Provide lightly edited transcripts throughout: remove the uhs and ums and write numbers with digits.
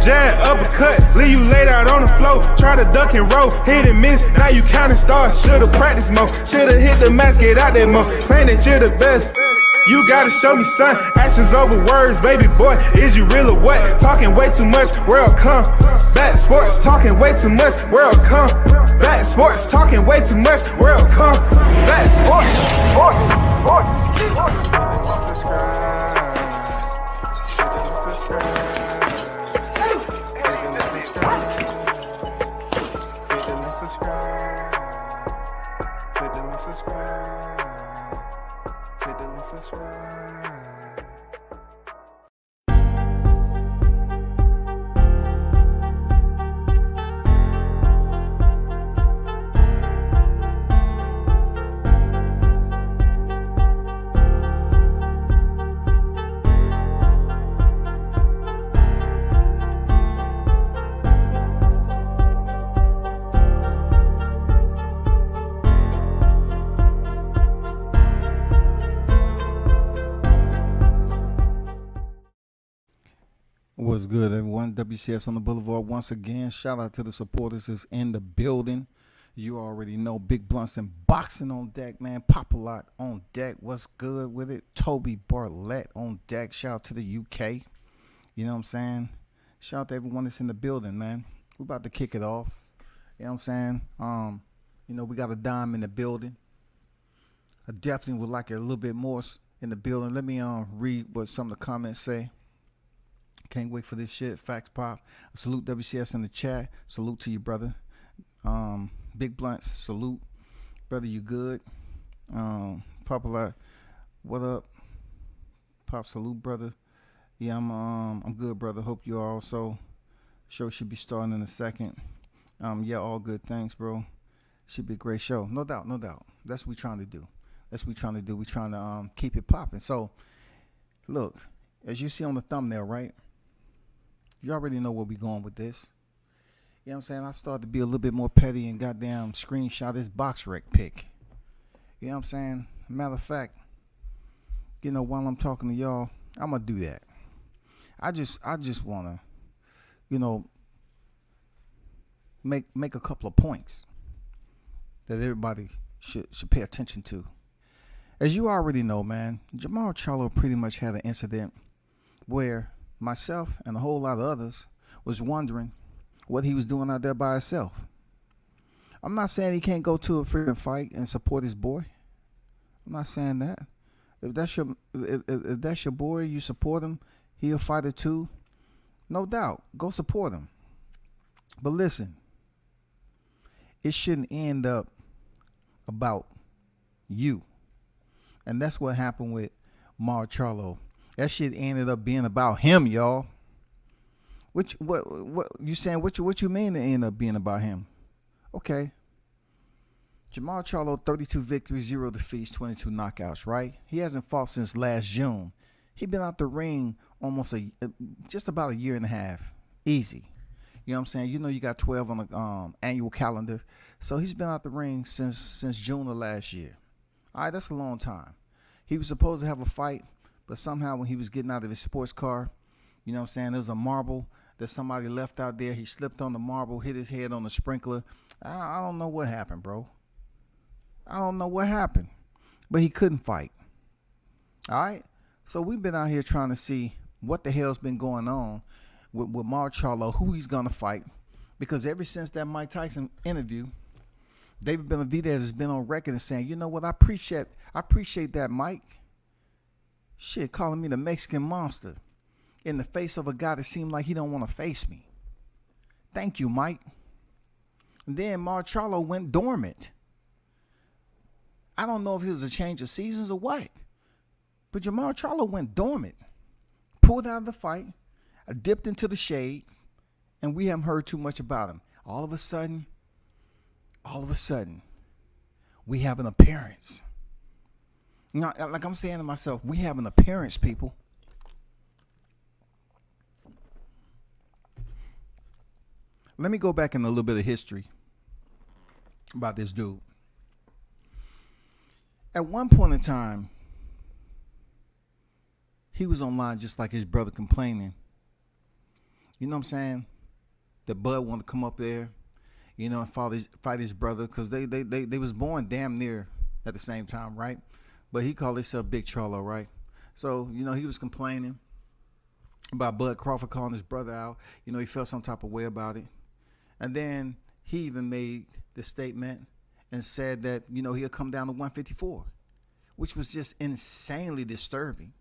jab, uppercut, leave you laid out on the floor. Try to duck and roll, hit and miss, now you counting stars. Should've practiced more, should've hit the mask, get out there more. Claim that you're the best. You gotta show me, son, actions over words, baby boy, is you real or what? Talking way too much, world come. Back sports, talking way too much, world come. Back sports, talking way too much, world come. Back sports, What's good, everyone? WCS on the Boulevard once again. Shout out to the supporters that's in the building. You already know Big Blunts and Boxing on deck, man. Pop-A-Lot on deck. What's good with it? Toby Bartlett on deck. Shout out to the UK. You know what I'm saying? Shout out to everyone that's in the building, man. We're about to kick it off. You know what I'm saying? We got a dime in the building. I definitely would like it a little bit more in the building. Let me read what some of the comments say. Can't wait for this shit. Facts Pop. Salute WCS in the chat. Salute to you, brother. Big Blunts. Salute. Brother, you good? Pop-A-Lot. What up? Pop, salute, brother. Yeah, I'm good, brother. Hope you are also. Show should be starting in a second. Yeah, all good. Thanks, bro. Should be a great show. No doubt, no doubt. That's what we're trying to do. We're trying to keep it popping. So, look, as you see on the thumbnail, right? You already know where we're going with this. You know what I'm saying? I started to be a little bit more petty and goddamn screenshot this box wreck pic. You know what I'm saying? Matter of fact, while I'm talking to y'all, I'm going to do that. I just want to, make a couple of points that everybody should pay attention to. As you already know, man, Mall Charlo pretty much had an incident where myself and a whole lot of others was wondering what he was doing out there by himself. I'm not saying he can't go to a freaking fight and support his boy. I'm not saying that. If that's your boy, you support him, he a fighter too, no doubt, go support him. But listen, it shouldn't end up about you. And that's what happened with Mall Charlo. That shit ended up being about him, y'all. What you saying? What you mean it ended up being about him? Okay. Mall Charlo, 32 victories, 0 defeats, 22 knockouts, right? He hasn't fought since last June. He been out the ring almost just about a year and a half. Easy. You know what I'm saying? You got 12 on the annual calendar. So he's been out the ring since June of last year. All right, that's a long time. He was supposed to have a fight, but somehow when he was getting out of his sports car, you know what I'm saying, there was a marble that somebody left out there. He slipped on the marble, hit his head on the sprinkler. I don't know what happened, bro. I don't know what happened, but he couldn't fight. All right? So we've been out here trying to see what the hell's been going on with Mall Charlo, who he's going to fight, because ever since that Mike Tyson interview, David Benavidez has been on record and saying, you know what, I appreciate that, Mike. Shit, calling me the Mexican monster in the face of a guy that seemed like he don't want to face me. Thank you, Mike. And then Mall Charlo went dormant. I don't know if it was a change of seasons or what, but Mall Charlo went dormant, pulled out of the fight, dipped into the shade, and we haven't heard too much about him. All of a sudden, we have an appearance. Like I'm saying to myself, we have an appearance, people. Let me go back in a little bit of history about this dude. At one point in time, he was online just like his brother complaining. You know what I'm saying? That Bud wanted to come up there, and fight his brother, because they was born damn near at the same time, right? But he called himself Big Charlo, right? So, he was complaining about Bud Crawford calling his brother out. He felt some type of way about it. And then he even made the statement and said that, he'll come down to 154, which was just insanely disturbing.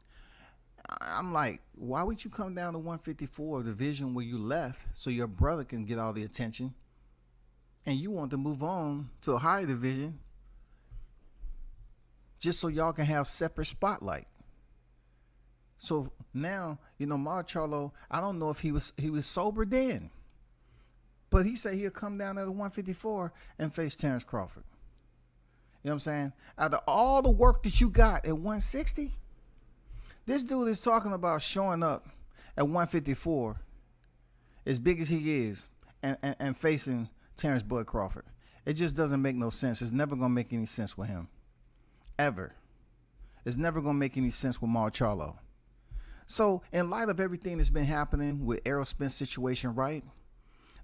I'm like, why would you come down to 154, the division where you left, so your brother can get all the attention, and you want to move on to a higher division just so y'all can have separate spotlight? So now, Mall Charlo, I don't know if he was sober then, but he said he'll come down at the 154 and face Terrence Crawford. You know what I'm saying? Out of all the work that you got at 160, this dude is talking about showing up at 154, as big as he is, and facing Terrence Bud Crawford. It just doesn't make no sense. It's never going to make any sense with him. Ever. It's never going to make any sense with Mall Charlo. So, in light of everything that's been happening with Errol Spence situation, right?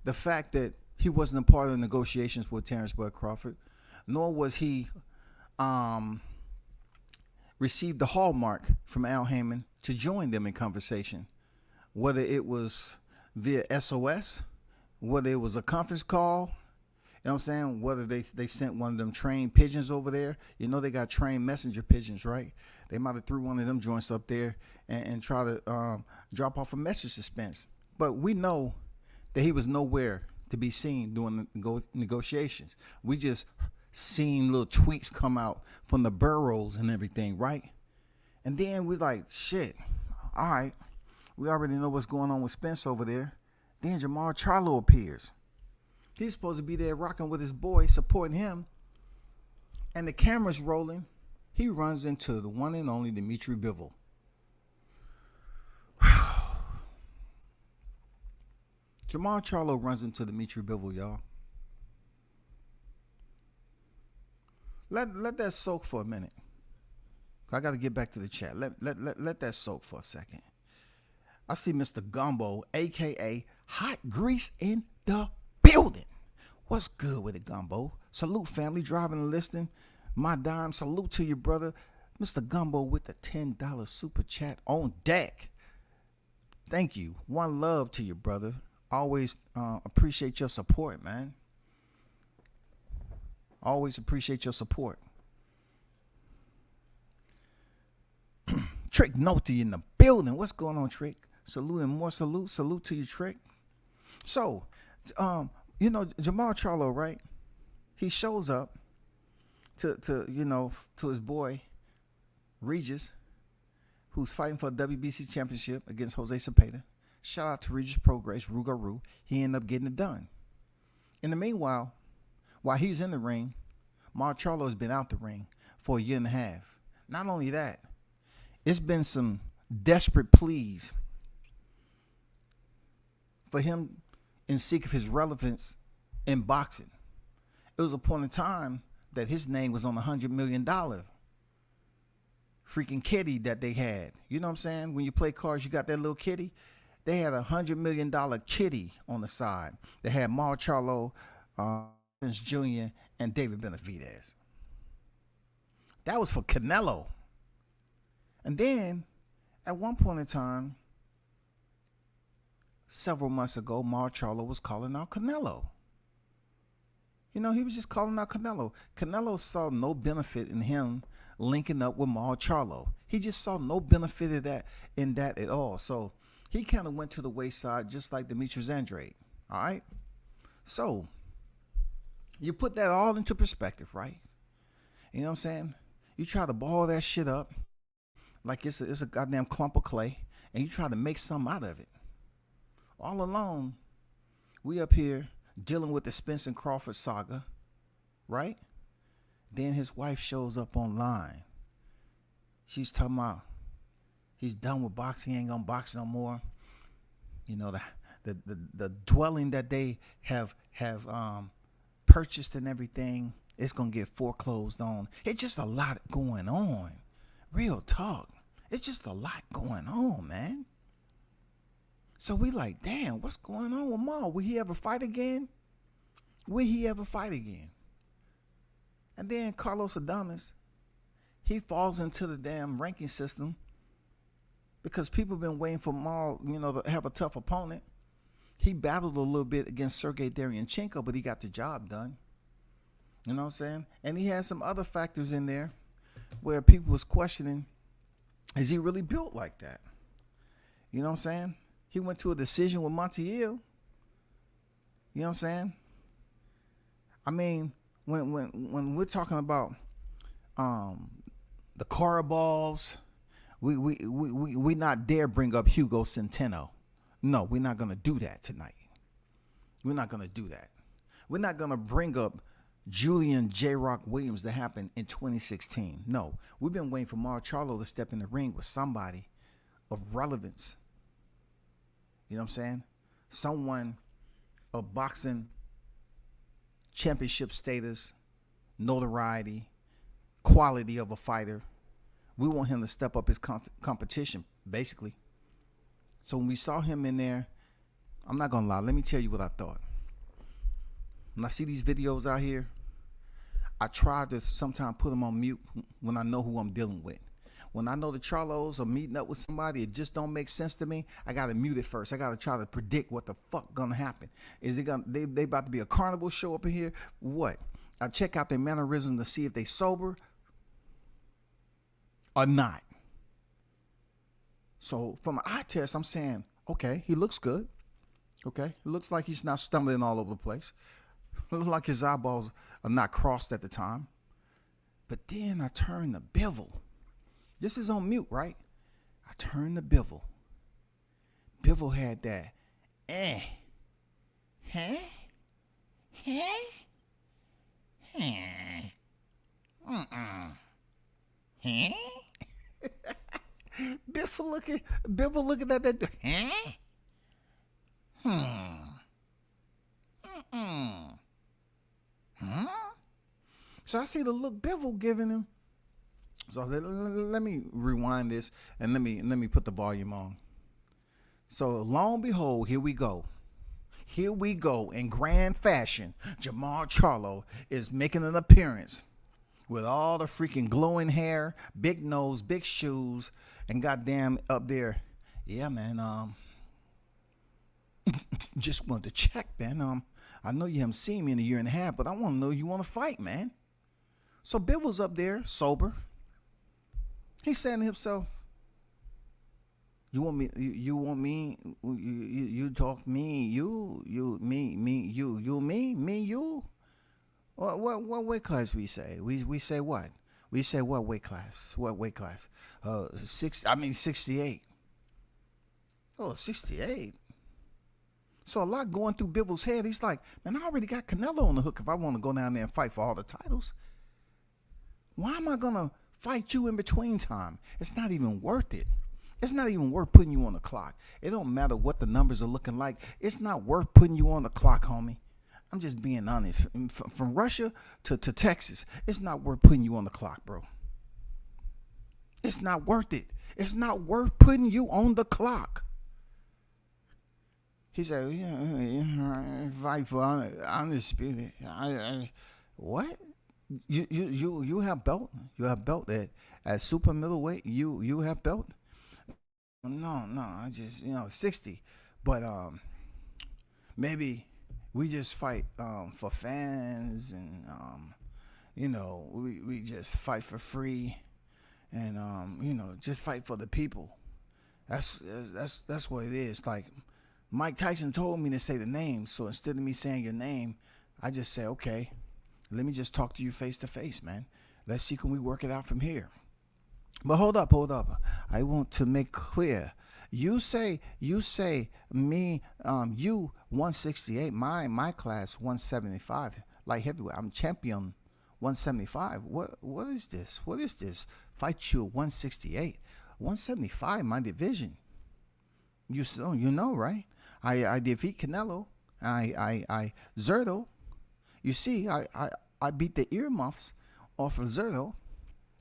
The fact that he wasn't a part of the negotiations with Terrence Bud Crawford, nor was he received the hallmark from Al Heyman to join them in conversation, whether it was via SOS, whether it was a conference call, you know what I'm saying, whether they sent one of them trained pigeons over there. They got trained messenger pigeons, right? They might have threw one of them joints up there and try to drop off a message to Spence. But we know that he was nowhere to be seen during the negotiations. We just seen little tweets come out from the burrows and everything, right? And then we like, shit, all right, we already know what's going on with Spence over there. Then Jamal Charlo appears. He's supposed to be there rocking with his boy, supporting him. And the camera's rolling. He runs into the one and only Dimitri Biviol. Jamal Charlo runs into Dimitri Biviol, y'all. Let that soak for a minute. I got to get back to the chat. Let that soak for a second. I see Mr. Gumbo, a.k.a. Hot Grease, in the building. What's good with it, Gumbo? Salute, family, driving and listening. My dime, salute to you, brother. Mr. Gumbo with the $10 super chat on deck. Thank you. One love to you, brother. Always appreciate your support, man. Always appreciate your support. Trick Noty in the building. What's going on, Trick? Salute and more salute. Salute to you, Trick. So, Jamal Charlo, right? He shows up to his boy Regis, who's fighting for a WBC championship against Jose Cepeda. Shout out to Regis Progress, Rugaru. He ended up getting it done. In the meanwhile, while he's in the ring, Mall Charlo has been out the ring for a year and a half. Not only that, it's been some desperate pleas for him in seek of his relevance in boxing. It was a point in time that his name was on the $100 million freaking kitty that they had. You know what I'm saying? When you play cards, you got that little kitty. They had a $100 million kitty on the side. They had Mall Charlo, Jr., and David Benavidez. That was for Canelo. And then, at one point in time, several months ago, Mall Charlo was calling out Canelo. He was just calling out Canelo. Canelo saw no benefit in him linking up with Mall Charlo. He just saw no benefit of that in that at all. So he kind of went to the wayside, just like Demetrius Andrade. All right. So you put that all into perspective, right? You know what I'm saying? You try to ball that shit up like it's a goddamn clump of clay, and you try to make something out of it. All alone, we up here dealing with the Spence and Crawford saga, right? Then his wife shows up online. She's talking about he's done with boxing, he ain't gonna box no more. The dwelling that they have purchased and everything, it's gonna get foreclosed on. It's just a lot going on. Real talk. It's just a lot going on, man. So we like, damn, what's going on with Maul? Will he ever fight again? Will he ever fight again? And then Carlos Adames, he falls into the damn ranking system because people have been waiting for Maul, to have a tough opponent. He battled a little bit against Sergey Derevyanchenko, but he got the job done. You know what I'm saying? And he had some other factors in there where people was questioning, is he really built like that? You know what I'm saying? He went to a decision with Montiel. You know what I'm saying? I mean, when we're talking about the Caraballs, we not dare bring up Hugo Centeno. No, we're not gonna do that tonight. We're not gonna do that. We're not gonna bring up Julian J. Rock Williams that happened in 2016. No, we've been waiting for Mall Charlo to step in the ring with somebody of relevance. You know what I'm saying? Someone of boxing championship status, notoriety, quality of a fighter. We want him to step up his competition, basically. So when we saw him in there, I'm not going to lie. Let me tell you what I thought. When I see these videos out here, I try to sometimes put them on mute when I know who I'm dealing with. When I know the Charlos are meeting up with somebody, it just don't make sense to me. I got to mute it first. I got to try to predict what the fuck going to happen. Is it going to, they about to be a carnival show up in here? What? I check out their mannerism to see if they sober or not. So from an eye test, I'm saying, okay, he looks good. Okay, it looks like he's not stumbling all over the place. It looks like his eyeballs are not crossed at the time. But then I turn to Biviol. This is on mute, right? I turned to Biviol. Biviol had that, Biviol looking at that, So I see the look Biviol giving him. So let me rewind this and let me put the volume on. So lo and behold, here we go. Here we go in grand fashion. Mall Charlo is making an appearance with all the freaking glowing hair, big nose, big shoes, and goddamn up there. Yeah, man. Just wanted to check, man. I know you haven't seen me in a year and a half, but I want to know you want to fight, man. So Biviol's up there, sober. He's saying to himself, "You want me? You want me? You talk me? You me? You? What weight class we say? We say what? We say what weight class? What weight class? 68. Oh, 68. So a lot going through Biviol's head. He's like, man, I already got Canelo on the hook if I want to go down there and fight for all the titles. Why am I gonna fight you in between time? It's not even worth it. It's not even worth putting you on the clock. It don't matter what the numbers are looking like. It's not worth putting you on the clock, homie. I'm just being honest. From Russia to Texas, it's not worth putting you on the clock, bro. It's not worth it. It's not worth putting you on the clock. He said, yeah, fight for undisputed. What? You have belt? You have belt at super middleweight? You have belt? No, I just 60. But maybe we just fight for fans, and we just fight for free, and just fight for the people. That's what it is. Like Mike Tyson told me to say the name, so instead of me saying your name, I just say, okay, let me just talk to you face to face, man. Let's see, can we work it out from here? But hold up. I want to make clear. You say me, you 168, my class 175, light heavyweight. I'm champion 175. What is this? What is this? Fight you at 168, 175, my division. You know, right? I defeat Canelo. I Zerto. You see, I beat the earmuffs off of Zerto.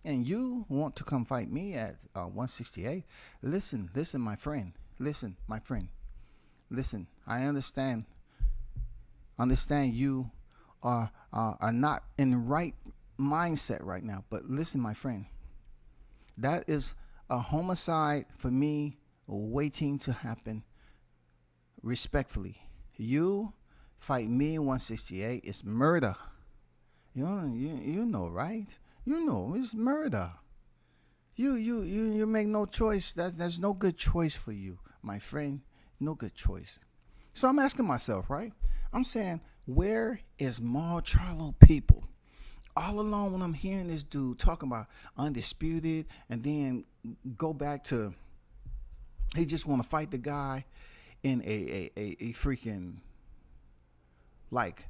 And you want to come fight me at 168? Listen, my friend. Listen, my friend. listen, I understand you are not in the right mindset right now. But listen, my friend, that is a homicide for me waiting to happen. Respectfully, you fight me 168. It's murder. You know, right? You know, it's murder. You make no choice. There's no good choice for you, my friend. No good choice. So I'm asking myself, right? I'm saying, where is Mall Charlo people? All along when I'm hearing this dude talking about undisputed, and then go back to he just want to fight the guy in a freaking like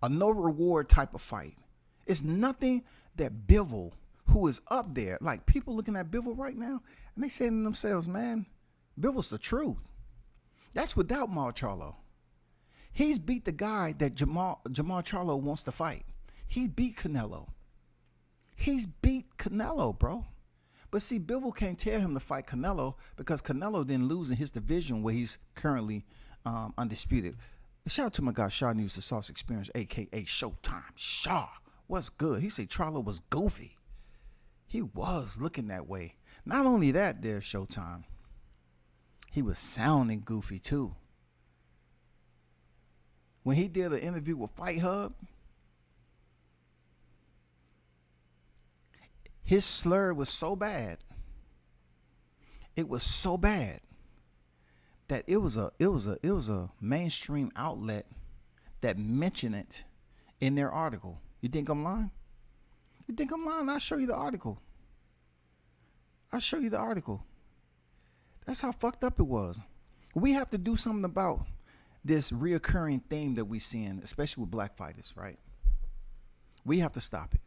a no reward type of fight. It's nothing that Biviol, who is up there, like people looking at Biviol right now, and they saying to themselves, man, Biviol's the truth. That's without Mall Charlo. He's beat the guy that Jamal Charlo wants to fight. He beat Canelo. He's beat Canelo, bro. But see, Biviol can't tell him to fight Canelo because Canelo didn't lose in his division where he's currently undisputed. Shout out to my guy, Shaw News, the Sauce Experience, a.k.a. Showtime. Shaw, what's good? He said Charlo was goofy. He was looking that way. Not only that, there, Showtime, he was sounding goofy too. When he did an interview with Fight Hub, his slur was so bad. It was so bad that it was a mainstream outlet that mentioned it in their article. You think I'm lying? You think I'm lying? I'll show you the article. That's how fucked up it was. We have to do something about this reoccurring theme that we seeing, especially with black fighters, right? We have to stop it.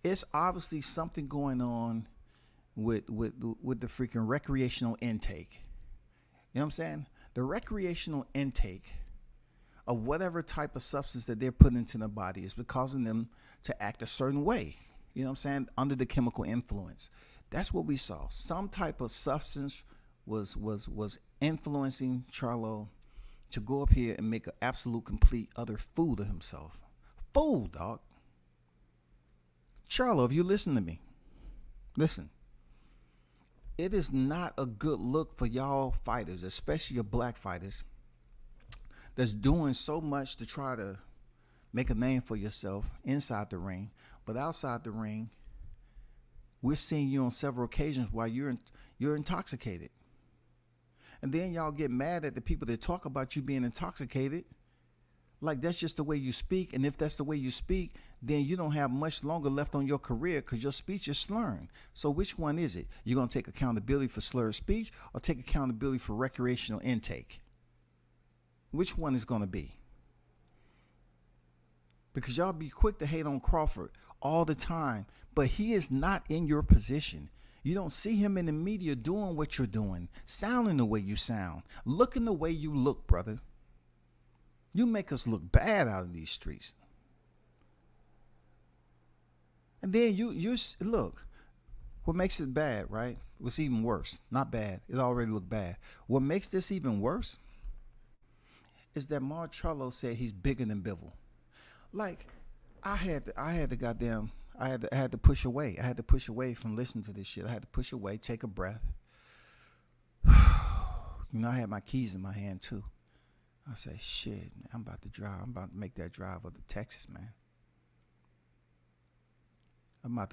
It's obviously something going on with the freaking recreational intake. You know what I'm saying? The recreational intake of whatever type of substance that they're putting into the body is causing them to act a certain way. You know what I'm saying? Under the chemical influence. That's what we saw. Some type of substance was influencing Charlo to go up here and make an absolute complete utter fool of himself. Fool, dog. Charlo, if you listen to me, listen. It is not a good look for y'all fighters, especially your black fighters, that's doing so much to try to make a name for yourself inside the ring, but outside the ring, we're seeing you on several occasions while you're intoxicated. And then y'all get mad at the people that talk about you being intoxicated. Like that's just the way you speak. And if that's the way you speak, then you don't have much longer left on your career because your speech is slurring. So which one is it? You're going to take accountability for slurred speech or take accountability for recreational intake? Which one is going to be? Because y'all be quick to hate on Crawford all the time, but he is not in your position. You don't see him in the media doing what you're doing, sounding the way you sound, looking the way you look, brother. You make us look bad out in these streets. And then you look, what makes it bad, right? What's even worse, not bad, it already looked bad. What makes this even worse is that Mall Charlo said he's bigger than Biviol. Like, I had to push away. I had to push away from listening to this shit. I had to push away, take a breath. You know, I had my keys in my hand too. I say, shit, man, I'm about to drive. I'm about to make that drive up to Texas, man. I'm about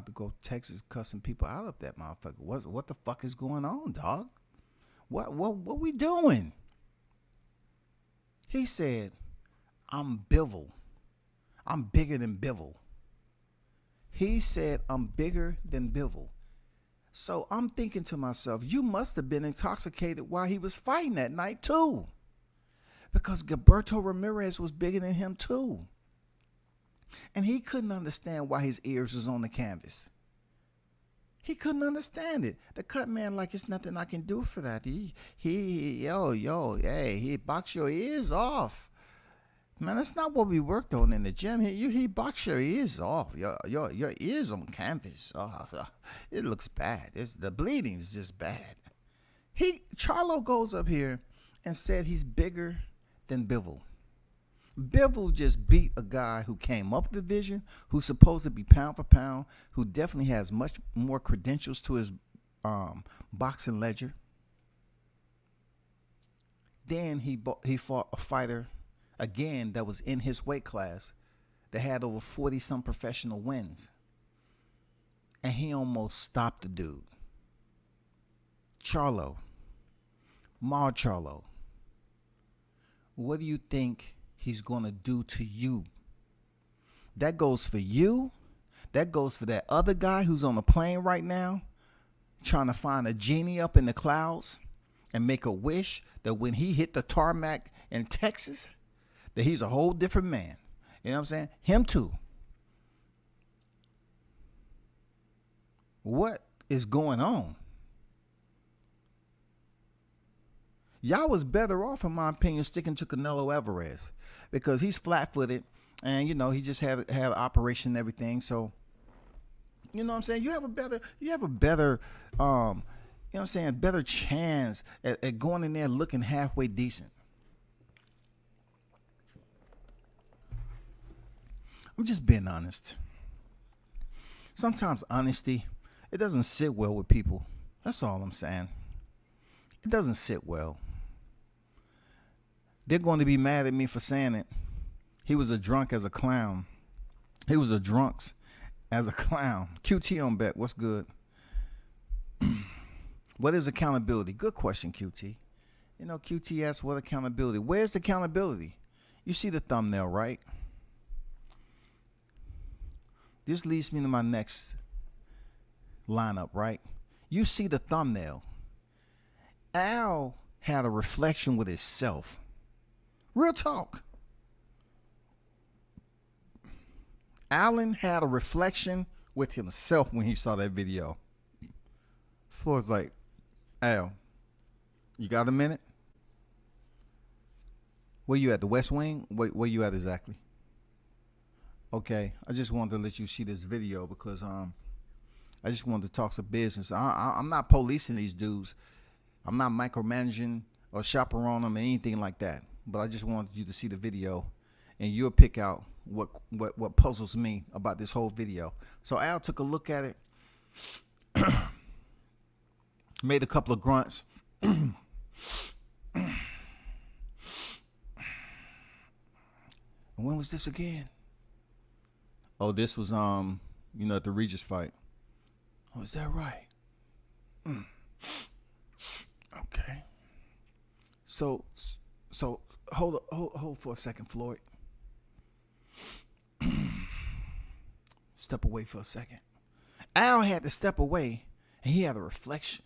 to go to Texas, cussing people out up that motherfucker. What the fuck is going on, dog? What we doing? He said, I'm Biviol. I'm bigger than Biviol. He said, I'm bigger than Biviol. So I'm thinking to myself, you must have been intoxicated while he was fighting that night too. Because Gilberto Ramirez was bigger than him too. And he couldn't understand why his ears was on the canvas. He couldn't understand it. The cut man, like, it's nothing I can do for that. He box your ears off. Man, that's not what we worked on in the gym. He box your ears off. Your ears on canvas. Oh, it looks bad. The bleeding is just bad. Charlo goes up here and said he's bigger than Biviol. Biviol just beat a guy who came up the division, who's supposed to be pound for pound, who definitely has much more credentials to his boxing ledger. Then he fought a fighter again that was in his weight class that had over 40-some professional wins. And he almost stopped the dude. Charlo. Mall Charlo. What do you think he's going to do to you? That goes for you. That goes for that other guy who's on the plane right now trying to find a genie up in the clouds and make a wish that when he hit the tarmac in Texas, that he's a whole different man. You know what I'm saying? Him too. What is going on? Y'all was better off, in my opinion, sticking to Canelo Alvarez because he's flat-footed and, he just had an operation and everything. So, you know what I'm saying? You have a better, better chance at going in there looking halfway decent. I'm just being honest. Sometimes honesty, it doesn't sit well with people. That's all I'm saying. It doesn't sit well. They're going to be mad at me for saying it. He was a drunk as a clown. He was a drunks as a clown. QT on bet. What's good? What is accountability? Good question, QT. QT asks what accountability. Where's the accountability? You see the thumbnail, right? This leads me to my next lineup, right? You see the thumbnail. Al had a reflection with himself. Real talk. Allen had a reflection with himself when he saw that video. Floyd's like, Al, you got a minute? Where you at, the West Wing? Where you at exactly? Okay, I just wanted to let you see this video because I just wanted to talk some business. I'm not policing these dudes. I'm not micromanaging or chaperoning them or anything like that. But I just wanted you to see the video, and you'll pick out what puzzles me about this whole video. So Al took a look at it, made a couple of grunts. And when was this again? Oh, this was at the Regis fight. Oh, is that right? Okay. So hold for a second, Floyd. Step away for a second. Al had to step away, and he had a reflection.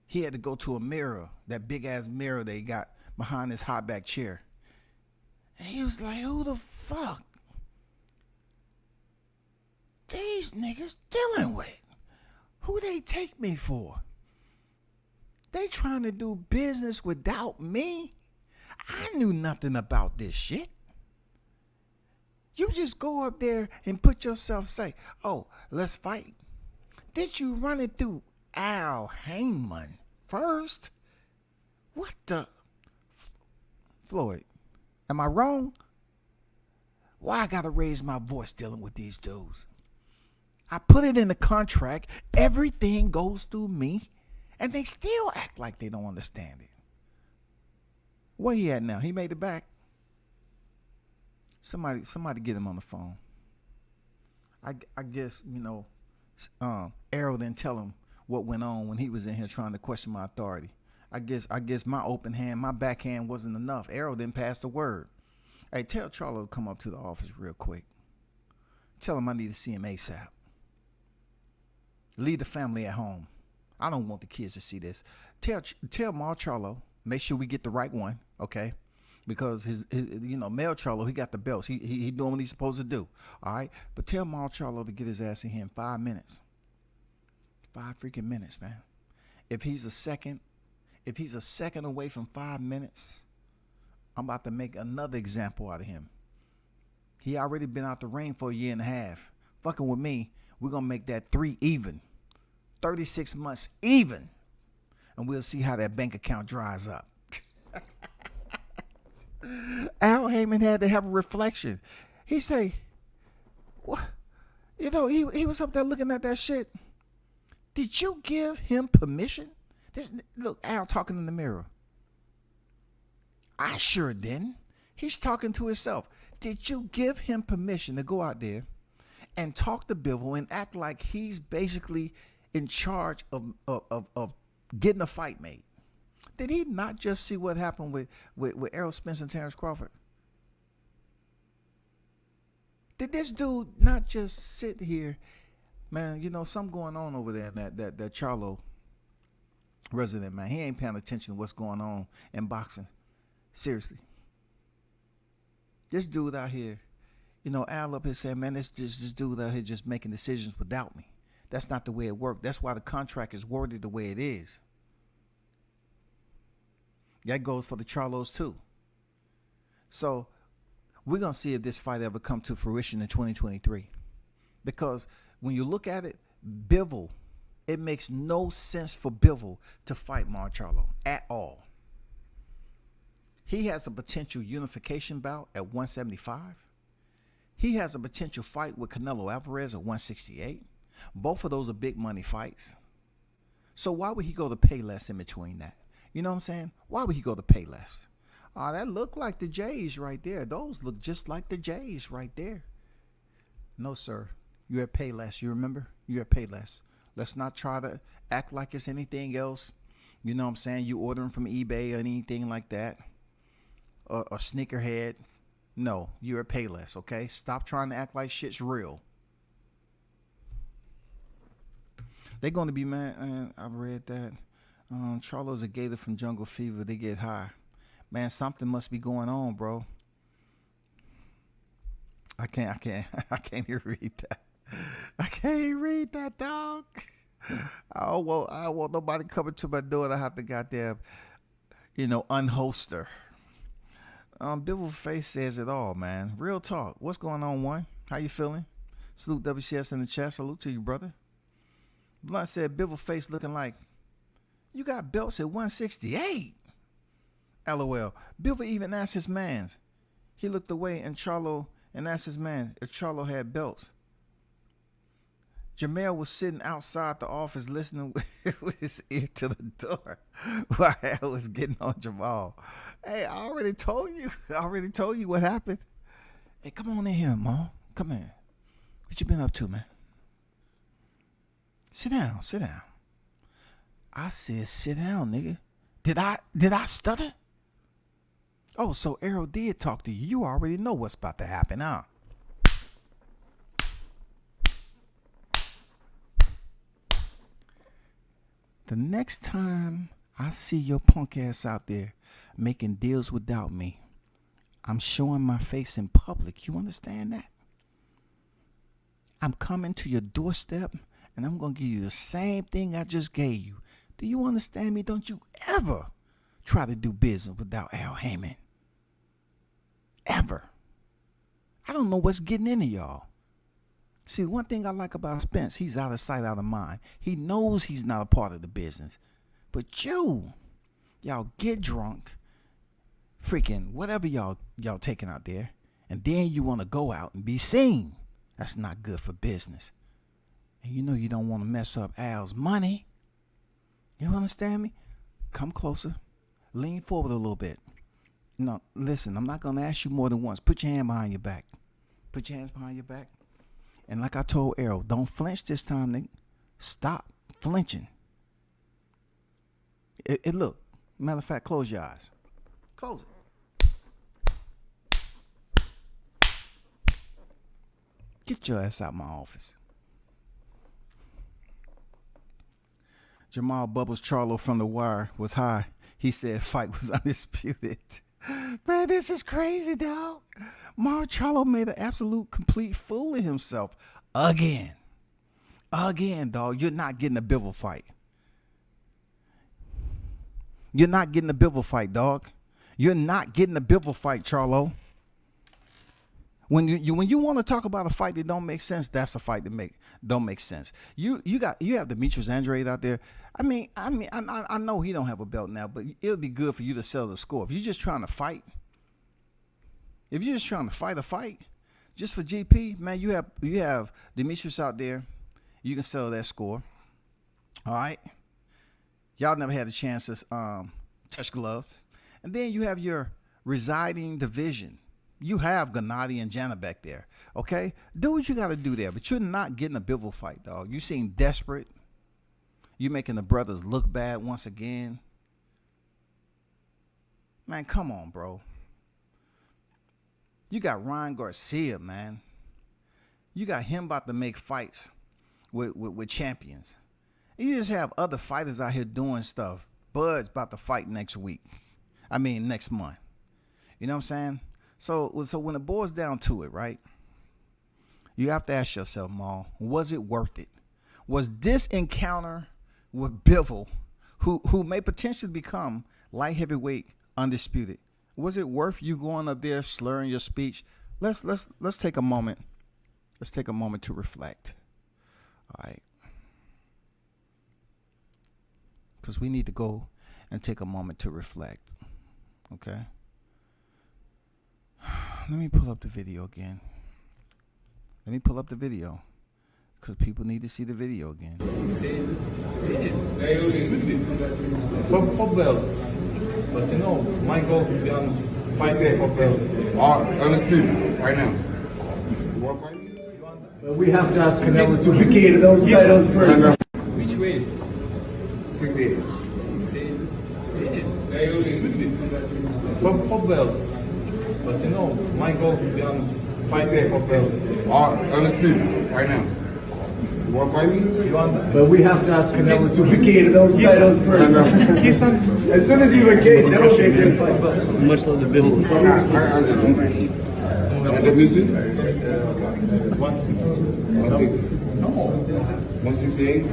He had to go to a mirror, that big ass mirror that he got behind his hot back chair. And he was like, who the fuck these niggas dealing with? Who they take me for? They trying to do business without me? I knew nothing about this shit. You just go up there and put yourself, say, oh, let's fight. Did you run it through Al Heyman first? What the? Floyd, am I wrong? Why I gotta raise my voice dealing with these dudes? I put it in the contract. Everything goes through me. And they still act like they don't understand it. Where he at now? He made it back. Somebody get him on the phone. I guess, Errol didn't tell him what went on when he was in here trying to question my authority. I guess my open hand, my backhand wasn't enough. Errol didn't pass the word. Hey, tell Charlo to come up to the office real quick. Tell him I need to see him ASAP. Leave the family at home. I don't want the kids to see this. Tell Mall Charlo, make sure we get the right one, okay? Because his Mall Charlo, he got the belts. He doing what he's supposed to do, all right? But tell Mall Charlo to get his ass in here in 5 minutes. 5 freaking minutes, man. If he's a second away from 5 minutes, I'm about to make another example out of him. He already been out the ring for a year and a half. Fucking with me, we're gonna make that 3 even. 36 months even. and we'll see how that bank account dries up. Al Heyman had to have a reflection. He say, "What? You know, he was up there looking at that shit. Did you give him permission?" Look, Al talking in the mirror. I sure didn't. He's talking to himself. Did you give him permission to go out there and talk to Biviol and act like he's basically in charge of getting a fight made? Did he not just see what happened with Errol Spence and Terrence Crawford? Did this dude not just sit here, man? You know, something going on over there in that Charlo resident, man. He ain't paying attention to what's going on in boxing. Seriously. This dude out here, you know, Al up here saying, man, this dude out here just making decisions without me. That's not the way it worked. That's why the contract is worded the way it is. That goes for the Charlos too. So we're going to see if this fight ever come to fruition in 2023. Because when you look at it, Biviol, it makes no sense for Biviol to fight Mall Charlo at all. He has a potential unification bout at 175. He has a potential fight with Canelo Alvarez at 168. Both of those are big money fights. So why would he go to pay less in between that? You know what I'm saying? Why would he go to pay less? That look like the Jays right there. Those look just like the Jays right there. No, sir. You're at pay less. You remember? You're at pay less. Let's not try to act like it's anything else. You know what I'm saying? You ordering from eBay or anything like that. Or sneakerhead. No, you're at pay less, okay? Stop trying to act like shit's real. They're going to be mad. I read that. Charlo's a gator from Jungle Fever. They get high. Man, something must be going on, bro. I can't even read that. I can't even read that, dog. I don't want nobody coming to my door to have to goddamn, unholster. Biviol Face says it all, man. Real talk. What's going on, one? How you feeling? Salute WCS in the chat. Salute to you, brother. Blunt said Biviol Face looking like, you got belts at 168. LOL. Biviol even asked his mans. He looked away and Charlo and asked his man if Charlo had belts. Jamel was sitting outside the office listening with his ear to the door while Al was getting on Jamal. Hey, I already told you what happened. Hey, come on in here, Ma. Come in. What you been up to, man? Sit down. I said sit down, nigga. Did I stutter? Oh, so Errol did talk to you. You already know what's about to happen, huh? The next time I see your punk ass out there making deals without me, I'm showing my face in public. You understand that? I'm coming to your doorstep and I'm going to give you the same thing I just gave you. Do you understand me? Don't you ever try to do business without Al Heyman. Ever. I don't know what's getting into y'all. See, one thing I like about Spence, he's out of sight, out of mind. He knows he's not a part of the business. But y'all get drunk, freaking whatever y'all taking out there, and then you want to go out and be seen. That's not good for business. And you know you don't want to mess up Al's money. You understand me? Come closer. Lean forward a little bit. No, listen, I'm not going to ask you more than once. Put your hand behind your back. Put your hands behind your back. And like I told Errol, don't flinch this time, nigga. Stop flinching. It look. Matter of fact, close your eyes. Close it. Get your ass out my office. Jamal Bubbles Charlo from The Wire was high. He said fight was undisputed. Man, this is crazy, dog. Mall Charlo made an absolute complete fool of himself. Again, dog. You're not getting a Biviol fight. You're not getting a Biviol fight, dog. You're not getting a Biviol fight, Charlo. When you want to talk about a fight that don't make sense, that's a fight that don't make sense. You have Demetrius Andrade out there. I know he don't have a belt now, but it would be good for you to sell the score. If you're just trying to fight, a fight, just for GP, man, you have Demetrius out there. You can sell that score. All right. Y'all never had a chance to touch gloves, and then you have your residing division. You have Gennady and Jana back there. Okay? Do what you got to do there. But you're not getting a Biviol fight, dog. You seem desperate. You're making the brothers look bad once again. Man, come on, bro. You got Ryan Garcia, man. You got him about to make fights with champions. You just have other fighters out here doing stuff. Bud's about to fight next month. You know what I'm saying? So when it boils down to it, right, you have to ask yourself, Mall, was it worth it? Was this encounter with Biviol, who may potentially become light heavyweight undisputed, was it worth you going up there slurring your speech? Let's take a moment. Let's take a moment to reflect. All right. Because we need to go and take a moment to reflect. Okay? Let me pull up the video again. Because people need to see the video again. For belts. But you know, my goal is to be honest, fighting for belts. Undisputed, right now. You want to fight me? But we have to ask Canelo to vacate those titles first. Which way? 68. For belts. But you know, my goal is to be honest, fighting for belts. Undisputed, right now. You want to fight me? But we have to ask Canelo to vacate those titles first. As soon as he vacates, then we'll take him fight. Much love to Biviol. WC? 160. 160. No. 168?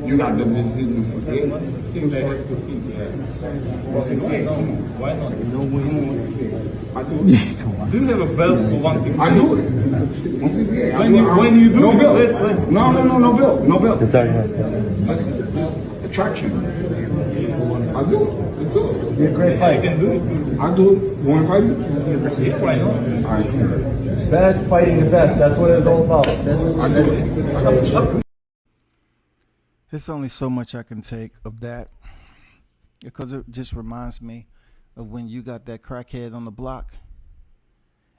You got WC 168? 116 direct to feet, yeah. 168, come on. Why not? Come on, 168. I do it. Do you have a belt for 168? I do it. 168. When you do no it, belt. let's- No belt. No belt. It's all right. That's attraction. I do it. Let's do it. You're a great fight. You can do it. I do it. You want to fight me? Yeah, why not? All right. Best fighting the best. That's what it's all about. I do it. I got the shot. There's only so much I can take of that, because it just reminds me of when you got that crackhead on the block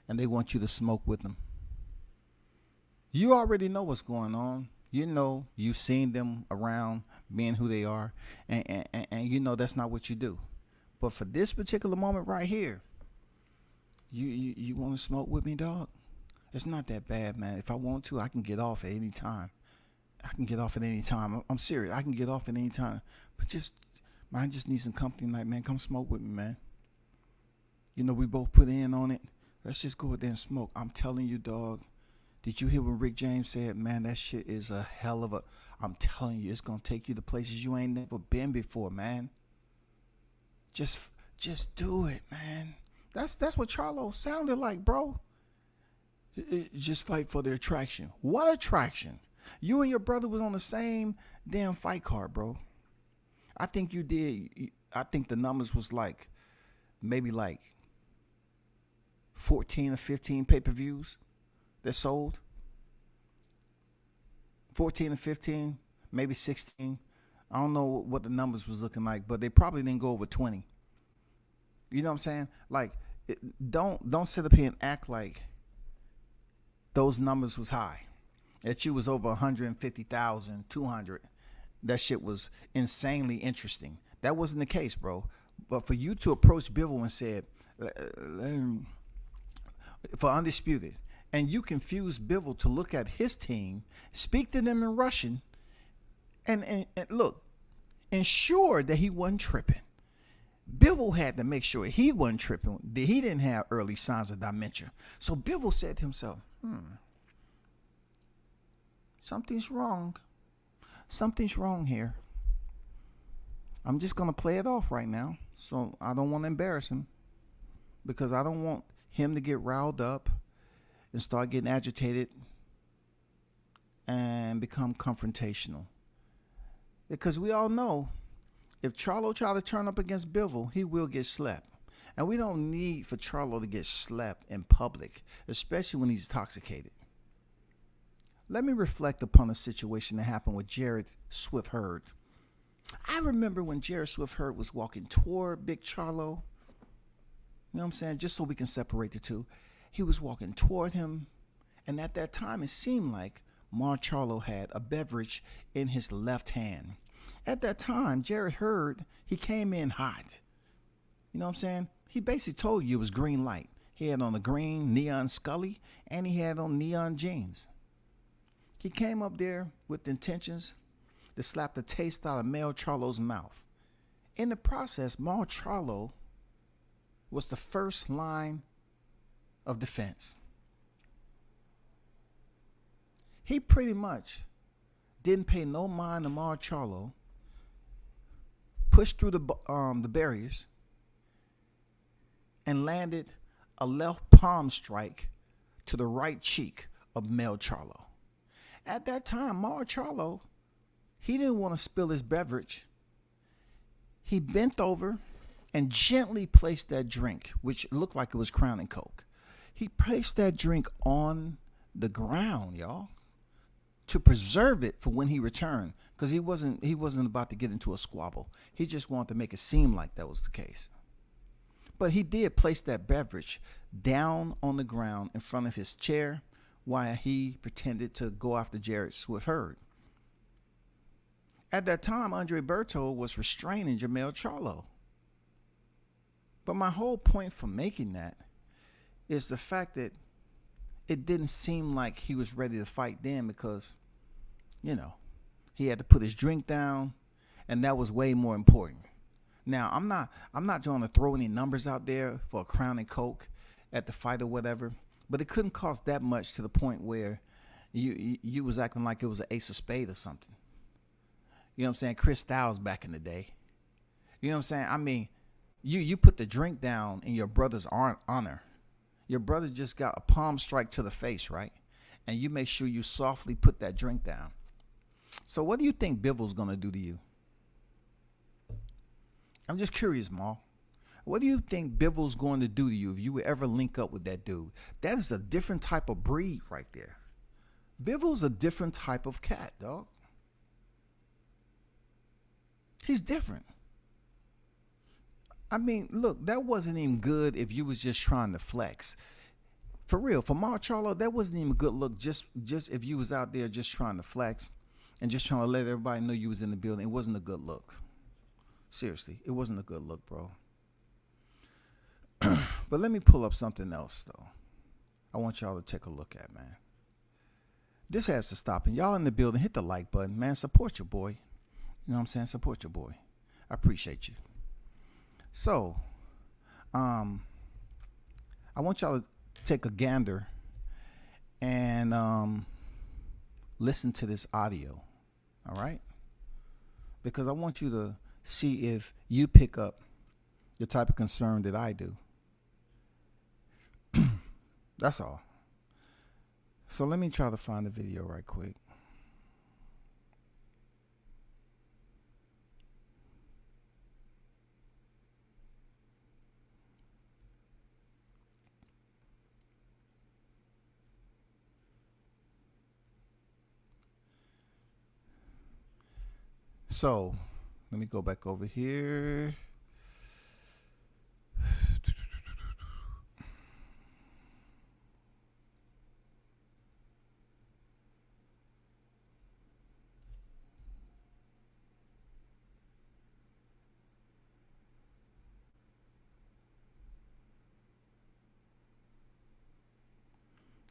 and they want you to smoke with them. You already know what's going on. You know, you've seen them around being who they are, and you know that's not what you do. But for this particular moment right here, you want to smoke with me, dog? It's not that bad, man. If I want to, I can get off at any time. I'm serious. I can get off at any time. But I just need some company. Like, man, come smoke with me, man. You know, we both put in on it. Let's just go out there and smoke. I'm telling you, dog. Did you hear what Rick James said? Man, that shit is a hell of a... I'm telling you, it's going to take you to places you ain't never been before, man. Just do it, man. That's what Charlo sounded like, bro. Just fight for the attraction. What attraction? You and your brother was on the same damn fight card, bro. I think you did. I think the numbers was maybe 14 or 15 pay-per-views that sold. 14 or 15, maybe 16. I don't know what the numbers was looking like, but they probably didn't go over 20. You know what I'm saying? Like, don't sit up here and act like those numbers was high. That you was over 150,000, 200. That shit was insanely interesting. That wasn't the case, bro. But for you to approach Biviol and said, for Undisputed, and you confuse Biviol to look at his team, speak to them in Russian, and look, ensure that he wasn't tripping. Biviol had to make sure he wasn't tripping, that he didn't have early signs of dementia. So Biviol said to himself, something's wrong. Something's wrong here. I'm just going to play it off right now. So I don't want to embarrass him, because I don't want him to get riled up and start getting agitated and become confrontational. Because we all know if Charlo try to turn up against Biviol, he will get slapped. And we don't need for Charlo to get slapped in public, especially when he's intoxicated. Let me reflect upon a situation that happened with Jared Swift Hurd. I remember when Jared Swift Hurd was walking toward Big Charlo. You know what I'm saying? Just so we can separate the two. He was walking toward him. And at that time, it seemed like Mall Charlo had a beverage in his left hand. At that time, Jared Hurd, he came in hot. You know what I'm saying? He basically told you it was green light. He had on a green neon Scully, and he had on neon jeans. He came up there with intentions to slap the taste out of Mall Charlo's mouth. In the process, Mall Charlo was the first line of defense. He pretty much didn't pay no mind to Mall Charlo, pushed through the barriers, and landed a left palm strike to the right cheek of Mall Charlo. At that time, Mall Charlo, he didn't want to spill his beverage. He bent over and gently placed that drink, which looked like it was Crown and Coke. He placed that drink on the ground, y'all, to preserve it for when he returned, because he wasn't about to get into a squabble. He just wanted to make it seem like that was the case. But he did place that beverage down on the ground in front of his chair while he pretended to go after Jared Swift Hurd. At that time, Andre Berto was restraining Mall Charlo. But my whole point for making that is the fact that it didn't seem like he was ready to fight then, because, you know, he had to put his drink down, and that was way more important. Now, I'm not trying to throw any numbers out there for a Crown and Coke at the fight or whatever, but it couldn't cost that much to the point where you was acting like it was an ace of spades or something. You know what I'm saying? Chris Styles back in the day. You know what I'm saying? I mean, you put the drink down in your brother's honor. Your brother just got a palm strike to the face, right? And you make sure you softly put that drink down. So what do you think Biviol's going to do to you? I'm just curious, Maul. What do you think Biviol's going to do to you if you would ever link up with that dude? That is a different type of breed right there. Biviol's a different type of cat, dog. He's different. I mean, look, that wasn't even good if you was just trying to flex. For real, for Mall Charlo, that wasn't even a good look just if you was out there just trying to flex and just trying to let everybody know you was in the building. It wasn't a good look. Seriously, it wasn't a good look, bro. But let me pull up something else, though. I want y'all to take a look at, man. This has to stop. And y'all in the building, hit the like button, man. Support your boy. You know what I'm saying? Support your boy. I appreciate you. So, I want y'all to take a gander and listen to this audio, all right? Because I want you to see if you pick up the type of concern that I do. That's all. So let me try to find the video right quick. So, let me go back over here.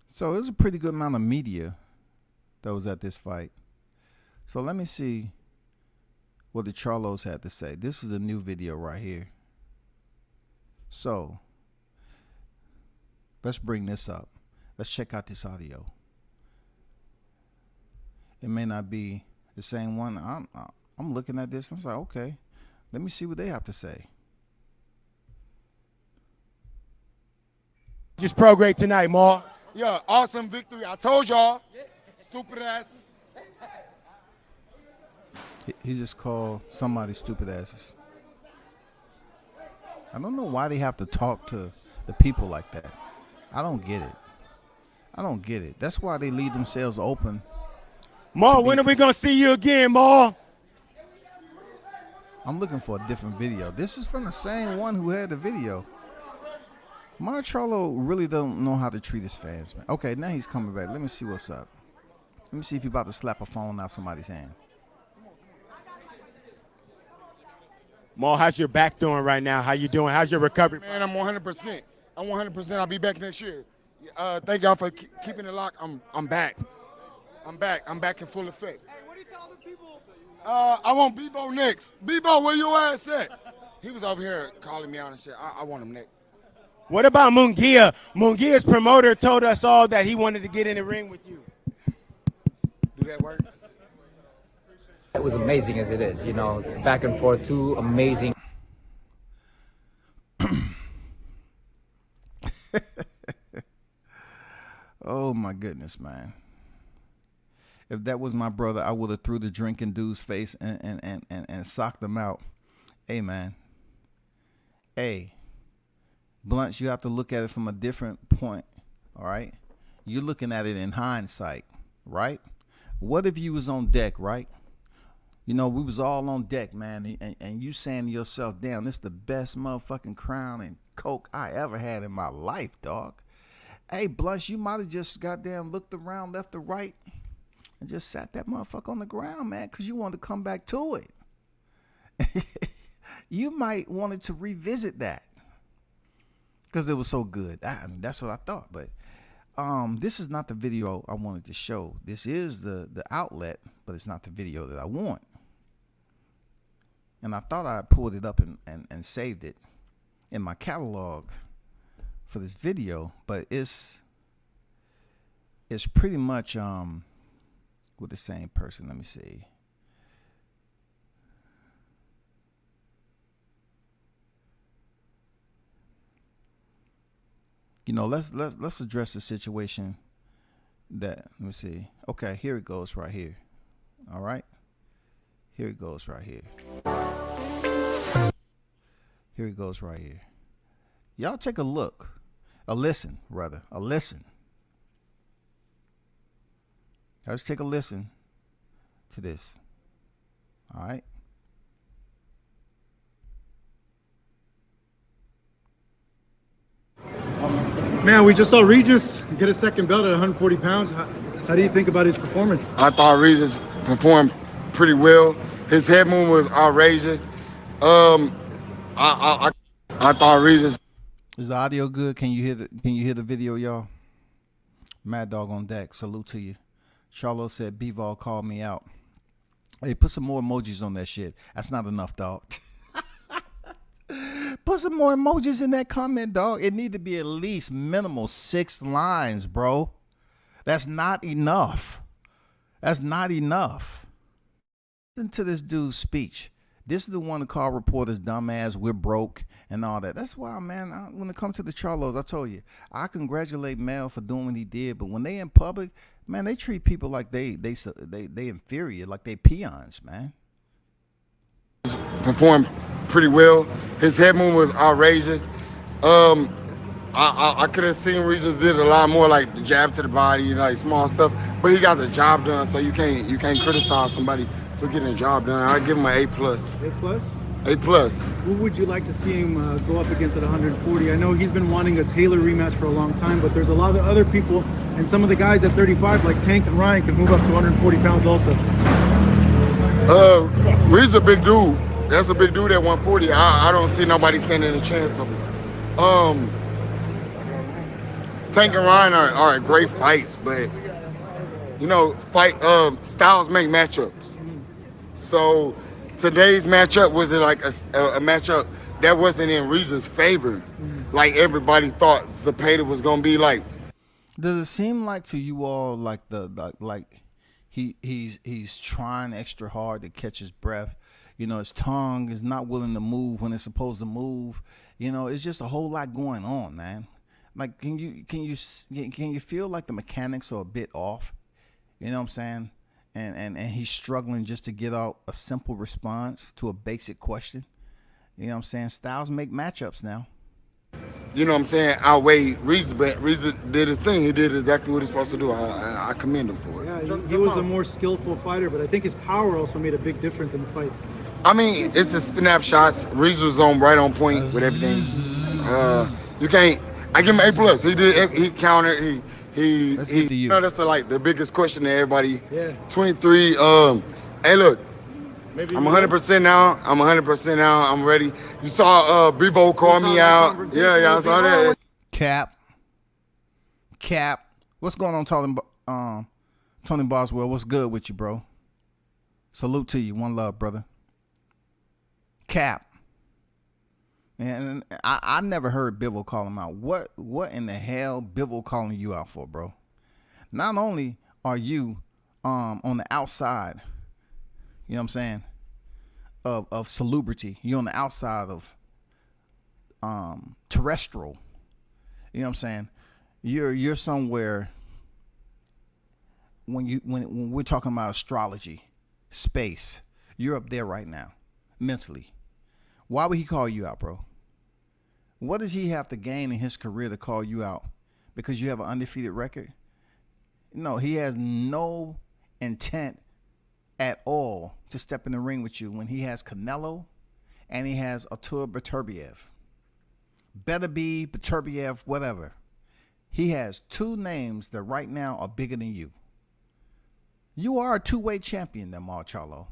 So, there's a pretty good amount of media that was at this fight. So, let me see what the Charlos had to say. This is the new video right here. So, let's bring this up. Let's check out this audio. It may not be the same one. I'm looking at this. I'm like, okay, let me see what they have to say. Just pro great tonight, Maul. Yeah, awesome victory. I told y'all, stupid asses. He just called somebody stupid asses. I don't know why they have to talk to the people like that. I don't get it. I don't get it. That's why they leave themselves open. Mall, when are we going to see you again, Mall? I'm looking for a different video. This is from the same one who had the video. Mall Charlo really don't know how to treat his fans, man. Okay, now he's coming back. Let me see what's up. Let me see if he's about to slap a phone out somebody's hand. Mall, how's your back doing right now? How you doing? How's your recovery? Man, I'm 100%. I'm 100%. I'll be back next year. Thank y'all for keeping it locked. I'm back. I'm back. I'm back in full effect. Hey, what do you tell the people? I want Biviol next. Biviol, where your ass at? He was over here calling me out and shit. I want him next. What about Munguia? Munguia's promoter told us all that he wanted to get in the ring with you. Do that work? It was amazing as it is, you know, back and forth, two amazing. Oh my goodness, man. If that was my brother, I would have threw the drinking dude's face and socked him out. Hey, man. Hey, Blunts, you have to look at it from a different point, all right? You're looking at it in hindsight, right? What if you was on deck, right? You know, we was all on deck, man, and you saying to yourself, damn, this is the best motherfucking crown and coke I ever had in my life, dog. Hey, Blunts, you might have just goddamn looked around left or right and just sat that motherfucker on the ground, man, because you wanted to come back to it. You might wanted to revisit that because it was so good. I mean, that's what I thought. But this is not the video I wanted to show. This is the outlet, but it's not the video that I want. And I thought I pulled it up and saved it in my catalog for this video, but it's pretty much with the same person. Let me see. You know, let's address the situation that, let me see. Okay, here it goes right here. All right. Here it goes right here. Here it goes right here. Y'all take a look. A listen, rather. A listen. Let's take a listen to this. All right. Man, we just saw Regis get a second belt at 140 pounds. How do you think about his performance? I thought Regis performed pretty well. His head movement was outrageous. I thought Regis. Is the audio good? Can you hear the video, y'all? Mad Dog on deck. Salute to you. Charlo said Biviol called me out. Hey, put some more emojis on that shit. That's not enough, dog. Put some more emojis in that comment, dog. It need to be at least minimal 6 lines, bro. That's not enough. That's not enough. Listen to this dude's speech. This is the one to call reporters dumbass, we're broke, and all that. That's why, man, when it comes to the Charlos, I told you, I congratulate Mel for doing what he did, but when they in public, man, they treat people like they inferior, like they peons, man. Performed pretty well. His head movement was outrageous. I could have seen Regis did a lot more, like the jab to the body, like small stuff, but he got the job done, so you can't criticize somebody for getting the job done. I give him an A+. A+? A+. Who would you like to see him go up against at 140? I know he's been wanting a Taylor rematch for a long time, but there's a lot of other people, and some of the guys at 35, like Tank and Ryan, can move up to 140 pounds also. Regis a big dude. That's a big dude at 140. I don't see nobody standing a chance of it. Tank and Ryan are great fights, but you know, styles make matchups. So today's matchup was like a matchup that wasn't in Regis' favor, like everybody thought Zepeda was gonna be like. Does it seem like to you all like he's trying extra hard to catch his breath? You know, his tongue is not willing to move when it's supposed to move. You know, it's just a whole lot going on, man. Like, can you feel like the mechanics are a bit off? You know what I'm saying? And he's struggling just to get out a simple response to a basic question. You know what I'm saying? Styles make matchups now. You know what I'm saying? Outweighed Reese, but Reese did his thing. He did exactly what he's supposed to do. I commend him for it. Yeah, he was a more skillful fighter, but I think his power also made a big difference in the fight. I mean, it's the snapshots. Reese was right on point with everything. You can't. I give him A+. He did. He countered. Let's get to you. You know, that's the biggest question to everybody. Yeah. 23. Hey, look. I'm 100% now. I'm ready. You saw Biviol call me out. Yeah, I saw that. Cap. What's going on, Tony Boswell? What's good with you, bro? Salute to you. One love, brother. Cap. And I never heard Biviol call him out. What in the hell Biviol calling you out for, bro? Not only are you on the outside, you know what I'm saying, of salubrity, you're on the outside of terrestrial. You know what I'm saying? You're somewhere when we're talking about astrology, space, you're up there right now, mentally. Why would he call you out, bro? What does he have to gain in his career to call you out? Because you have an undefeated record? No, he has no intent at all to step in the ring with you when he has Canelo and he has Artur Beterbiev. Better be Beterbiev, whatever. He has two names that right now are bigger than you. You are a two-weight champion, then, Mall Charlo.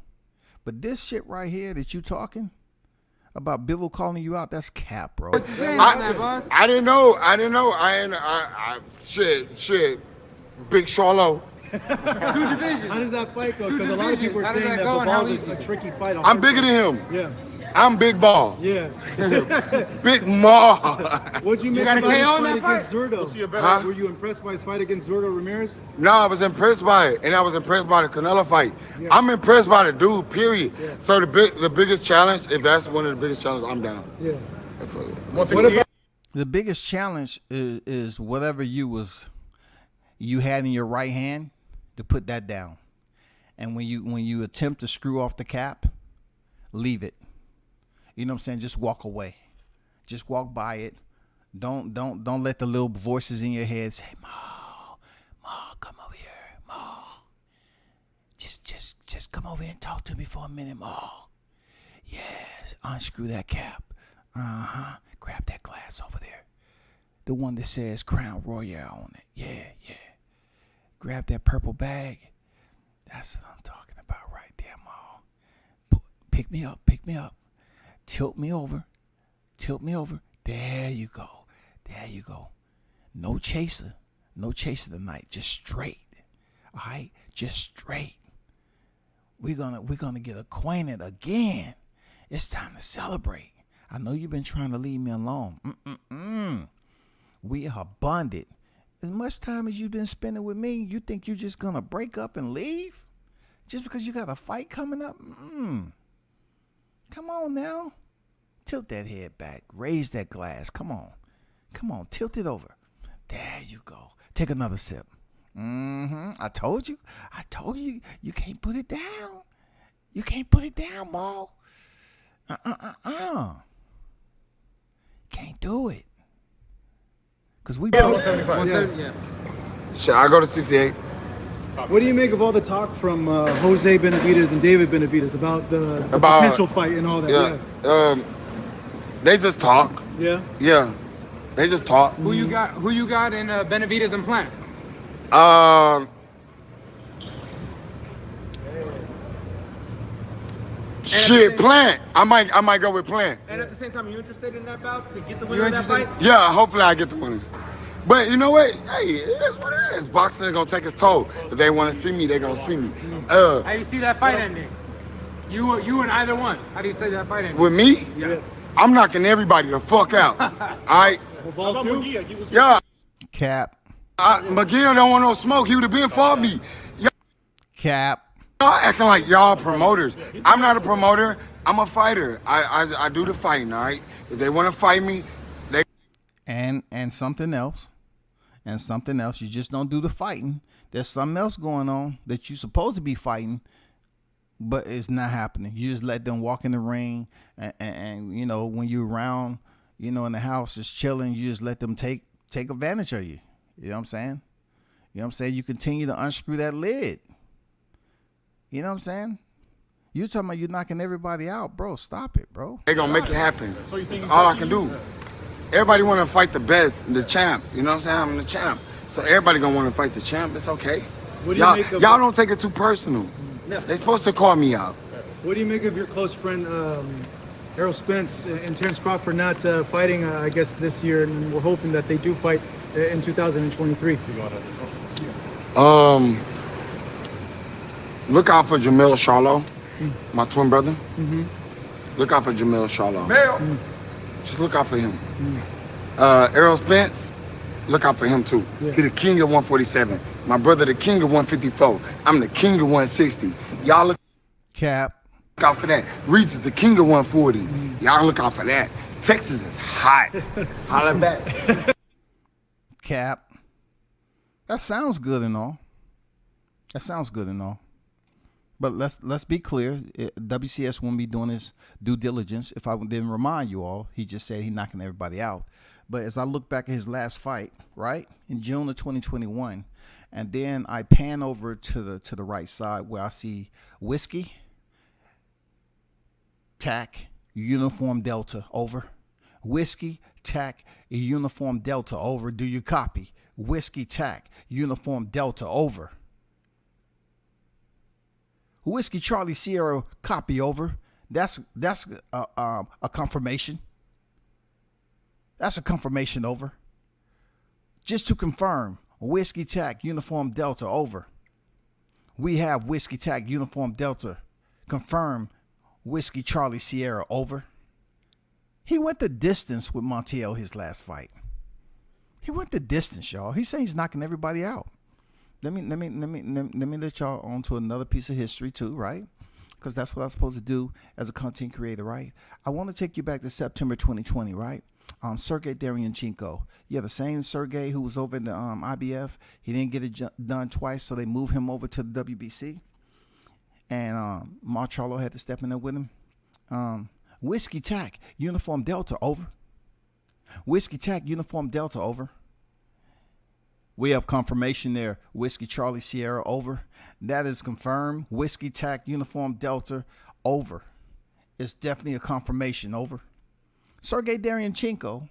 But this shit right here that you talking about, Biviol calling you out, that's cap, bro. I didn't know. Shit. Big Charlo. Two divisions. How does that fight go? Because a lot of people are saying that Biviol is a tricky fight. I'm bigger than him. Yeah. I'm Big Ball. Yeah. Big Maul. What'd you make about his fight against Zurdo? Huh? Were you impressed by his fight against Zurdo Ramirez? No, I was impressed by it, and I was impressed by the Canelo fight. Yeah. I'm impressed by the dude, period. Yeah. So the biggest challenge, if that's one of the biggest challenges, I'm down. Yeah. What about the biggest challenge is whatever you had in your right hand, to put that down. And when you attempt to screw off the cap, leave it. You know what I'm saying? Just walk away. Just walk by it. Don't let the little voices in your head say, Ma, come over here, Ma. Just come over here and talk to me for a minute, Ma. Yes, unscrew that cap. Grab that glass over there. The one that says Crown Royale on it. Yeah. Grab that purple bag. That's what I'm talking about right there, Ma. Pick me up. Tilt me over. There you go. No chaser tonight. Just straight. All right, just straight. We're gonna get acquainted again. It's time to celebrate. I know you've been trying to leave me alone. We are bonded. As much time as you've been spending with me, you think you're just gonna break up and leave just because you got a fight coming up? Come on now. Tilt that head back. Raise that glass. Come on. Tilt it over. There you go. Take another sip. I told you. You can't put it down. You can't put it down, Maul. Can't do it. Because we both. 170, yeah. Shit, I go to 68. What do you make of all the talk from Jose Benavidez and David Benavidez about the potential fight and all that? Yeah. They just talk. Yeah. Yeah. They just talk. Who you got in Benavidez and Plant? Shit, Plant. I might go with Plant. And at the same time, are you interested in that bout to get the winner of that fight? Yeah, hopefully I get the winner. But you know what? Hey, it is what it is. Boxing is gonna take its toll. If they want to see me, they're gonna see me. How do you see that fight ending? You and either one. How do you see that fight ending? With me? Yeah. I'm knocking everybody the fuck out. All right? Yeah. Cap. McGill don't want no smoke. He would have been for me. Cap. Y'all acting like y'all promoters. I'm not a promoter. I'm a fighter. I do the fighting, all right? If they want to fight me, And something else. And something else. You just don't do the fighting. There's something else going on that you're supposed to be fighting, but it's not happening. You just let them walk in the ring, and you know, when you're around, you know, in the house just chilling, you just let them take advantage of you. You know what I'm saying? You know what I'm saying? You continue to unscrew that lid. You know what I'm saying? You talking about you knocking everybody out, bro. Stop it, bro. They gonna make it happen. That's all I can do. Everybody want to fight the best, the champ. You know what I'm saying? I'm the champ. So everybody gonna want to fight the champ. It's okay. Y'all don't take it too personal. They're supposed to call me out. What do you make of your close friend Errol Spence and Terrence Crawford not fighting, I guess, this year, and we're hoping that they do fight in 2023? Look out for Mall Charlo, my twin brother. Look out for Mall Charlo. Just look out for him. Errol Spence, look out for him too. He the king of 147. My brother the king of 154. I'm the king of 160. Y'all look out for that. Reese is the king of 140. Y'all look out for that. Texas is hot. Holla back. Cap. That sounds good and all. That sounds good and all. But let's be clear. WCS won't be doing his due diligence. If I didn't remind you all, he just said he's knocking everybody out. But as I look back at his last fight, right, in June of 2021, and then I pan over to the right side where I see Whiskey, Tack, Uniform Delta, over. Whiskey, Tack, Uniform Delta, over. Do you copy? Whiskey, Tack, Uniform Delta, over. Whiskey Charlie Sierra, copy, over. That's a confirmation. That's a confirmation, over. Just to confirm, Whiskey Tack Uniform Delta, over. We have Whiskey Tack Uniform Delta. Confirm Whiskey Charlie Sierra, over. He went the distance with Montiel his last fight. He went the distance, y'all. He's saying he's knocking everybody out. Let me let y'all on to another piece of history too, right? Because that's what I'm supposed to do as a content creator, right? I want to take you back to September 2020, right? Sergey Deryanchenko. Yeah, the same Sergey who was over in the IBF. He didn't get it done twice, so they moved him over to the WBC. And Mall Charlo had to step in there with him. Whiskey Tack, Uniform Delta, over. Whiskey Tack, Uniform Delta, over. We have confirmation there. Whiskey Charlie Sierra, over. That is confirmed. Whiskey Tack Uniform Delta, over. It's definitely a confirmation, over. Sergey Deryanchenko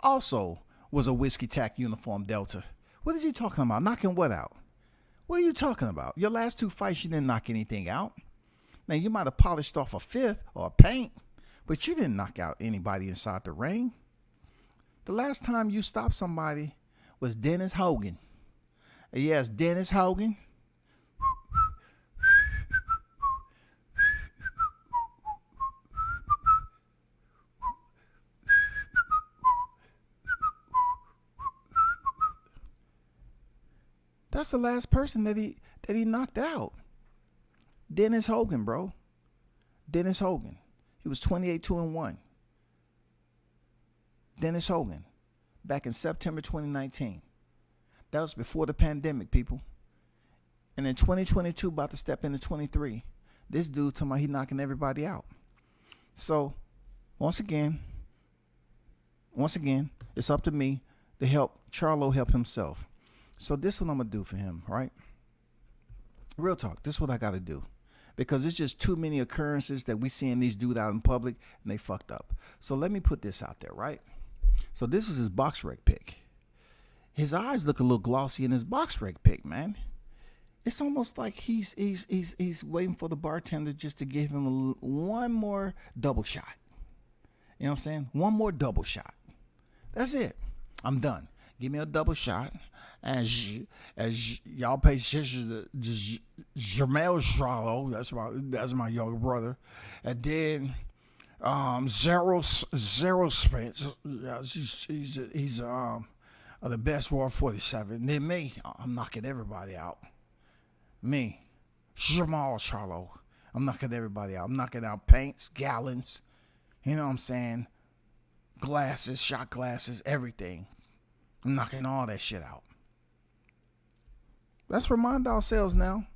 also was a Whiskey Tack Uniform Delta. What is he talking about? Knocking what out? What are you talking about? Your last two fights, you didn't knock anything out. Now, you might have polished off a fifth or a paint, but you didn't knock out anybody inside the ring. The last time you stopped somebody was Dennis Hogan. Yes, Dennis Hogan. That's the last person that he knocked out. Dennis Hogan, bro. Dennis Hogan. He was 28-2-1. Dennis Hogan. Back in September 2019. That was before the pandemic, people. And in 2022, about to step into 23, this dude talking about he knocking everybody out. So, once again, it's up to me to help Charlo help himself. So this is what I'm going to do for him, right? Real talk, this is what I got to do. Because it's just too many occurrences that we seeing these dudes out in public, and they fucked up. So let me put this out there, right? So this is his box rec pick. His eyes look a little glossy in his box rec pick, man. It's almost like he's waiting for the bartender just to give him one more double shot. You know what I'm saying? One more double shot. That's it. I'm done. Give me a double shot. As y'all pay attention to Mall Charlo, that's my younger brother. And then Zero Spence, he's the best 147. Then me, I'm knocking everybody out. Me, Mall Charlo, I'm knocking everybody out. I'm knocking out Paints, Gallons, you know what I'm saying? glasses, shot glasses, everything. Knocking all that shit out. Let's remind ourselves now.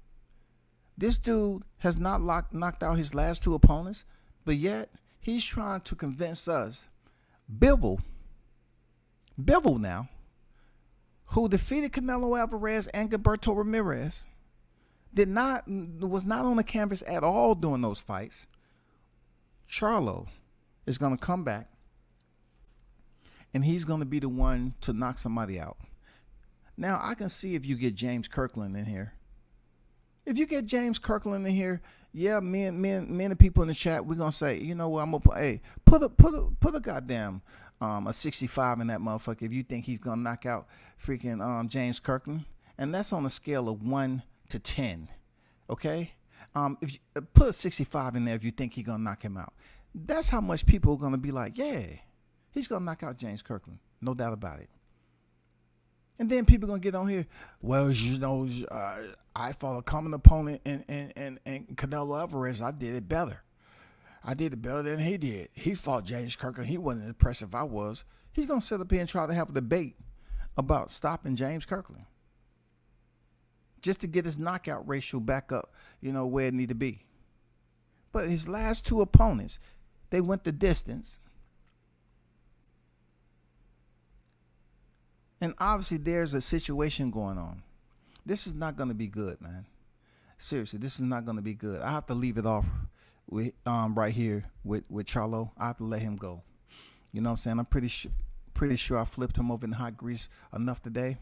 This dude has not knocked out his last 2 opponents, but yet he's trying to convince us. Biviol now, who defeated Canelo Alvarez and Gilberto Ramirez, was not on the canvas at all during those fights. Charlo is going to come back, and he's going to be the one to knock somebody out. Now, I can see if you get James Kirkland in here. If you get James Kirkland in here, yeah, me and the people in the chat, we're gonna say, you know what, I'm gonna put a goddamn a 65 in that motherfucker if you think he's gonna knock out freaking James Kirkland, and that's on a scale of 1 to 10. Okay, if you put a 65 in there if you think he's gonna knock him out, that's how much people are gonna be like, yeah, he's gonna knock out James Kirkland, no doubt about it. And then people gonna get on here. Well, you know, I fought a common opponent in Canelo Alvarez. I did it better. I did it better than he did. He fought James Kirkland. He wasn't as impressive as I was. He's gonna sit up here and try to have a debate about stopping James Kirkland, just to get his knockout ratio back up, you know, where it need to be. But his last 2 opponents, they went the distance. And obviously there's a situation going on. This is not going to be good, man. Seriously, this is not going to be good. I have to leave it off with right here with Charlo. I have to let him go. You know what I'm saying? I'm pretty sure I flipped him over in hot grease enough today.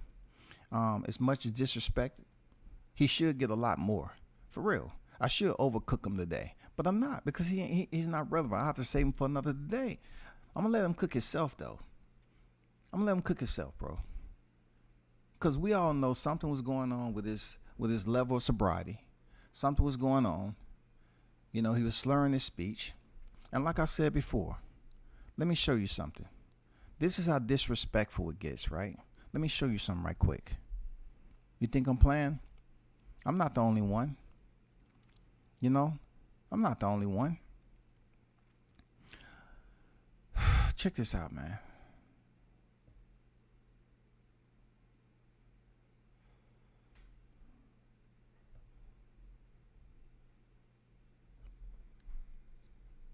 As much as disrespect, he should get a lot more. For real. I should overcook him today. But I'm not, because he's not relevant. I have to save him for another day. I'm going to let him cook himself, though. I'm gonna let him cook himself, bro. Because we all know something was going on with his level of sobriety. Something was going on. You know, he was slurring his speech. And like I said before, let me show you something. This is how disrespectful it gets, right? Let me show you something right quick. You think I'm playing? I'm not the only one. You know, I'm not the only one. Check this out, man.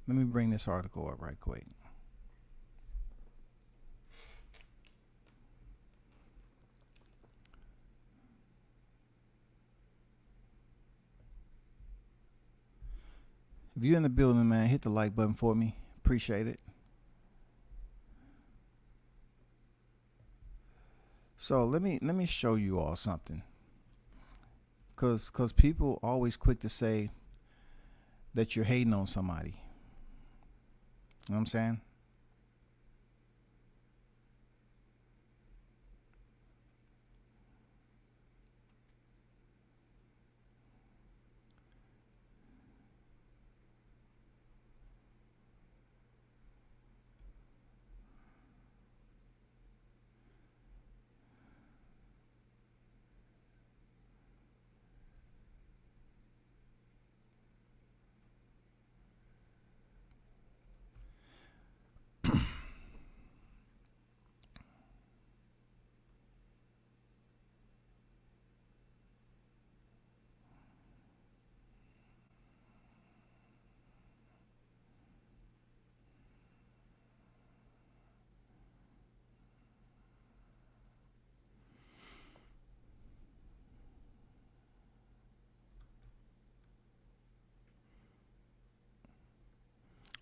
Let me bring this article up right quick. If you're in the building, man, hit the like button for me. Appreciate it. So let me show you all something. Cause people always quick to say that you're hating on somebody. You know what I'm saying?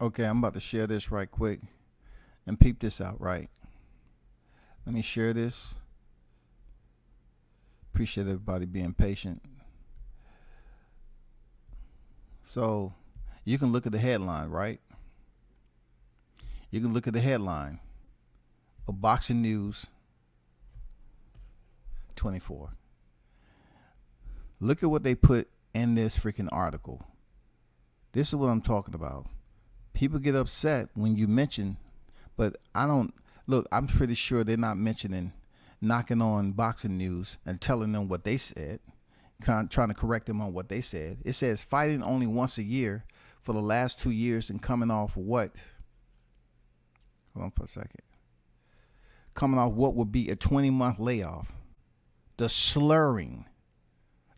Okay, I'm about to share this right quick and peep this out, right? Let me share this. Appreciate everybody being patient. So you can look at the headline, right? You can look at the headline of Boxing News 24. Look at what they put in this freaking article. This is what I'm talking about. People get upset when you mention, but I don't, look, I'm pretty sure they're not mentioning knocking on Boxing News and telling them what they said, trying to correct them on what they said. It says fighting only once a year for the last 2 years and coming off what? Hold on for a second. Coming off what would be a 20-month layoff, the slurring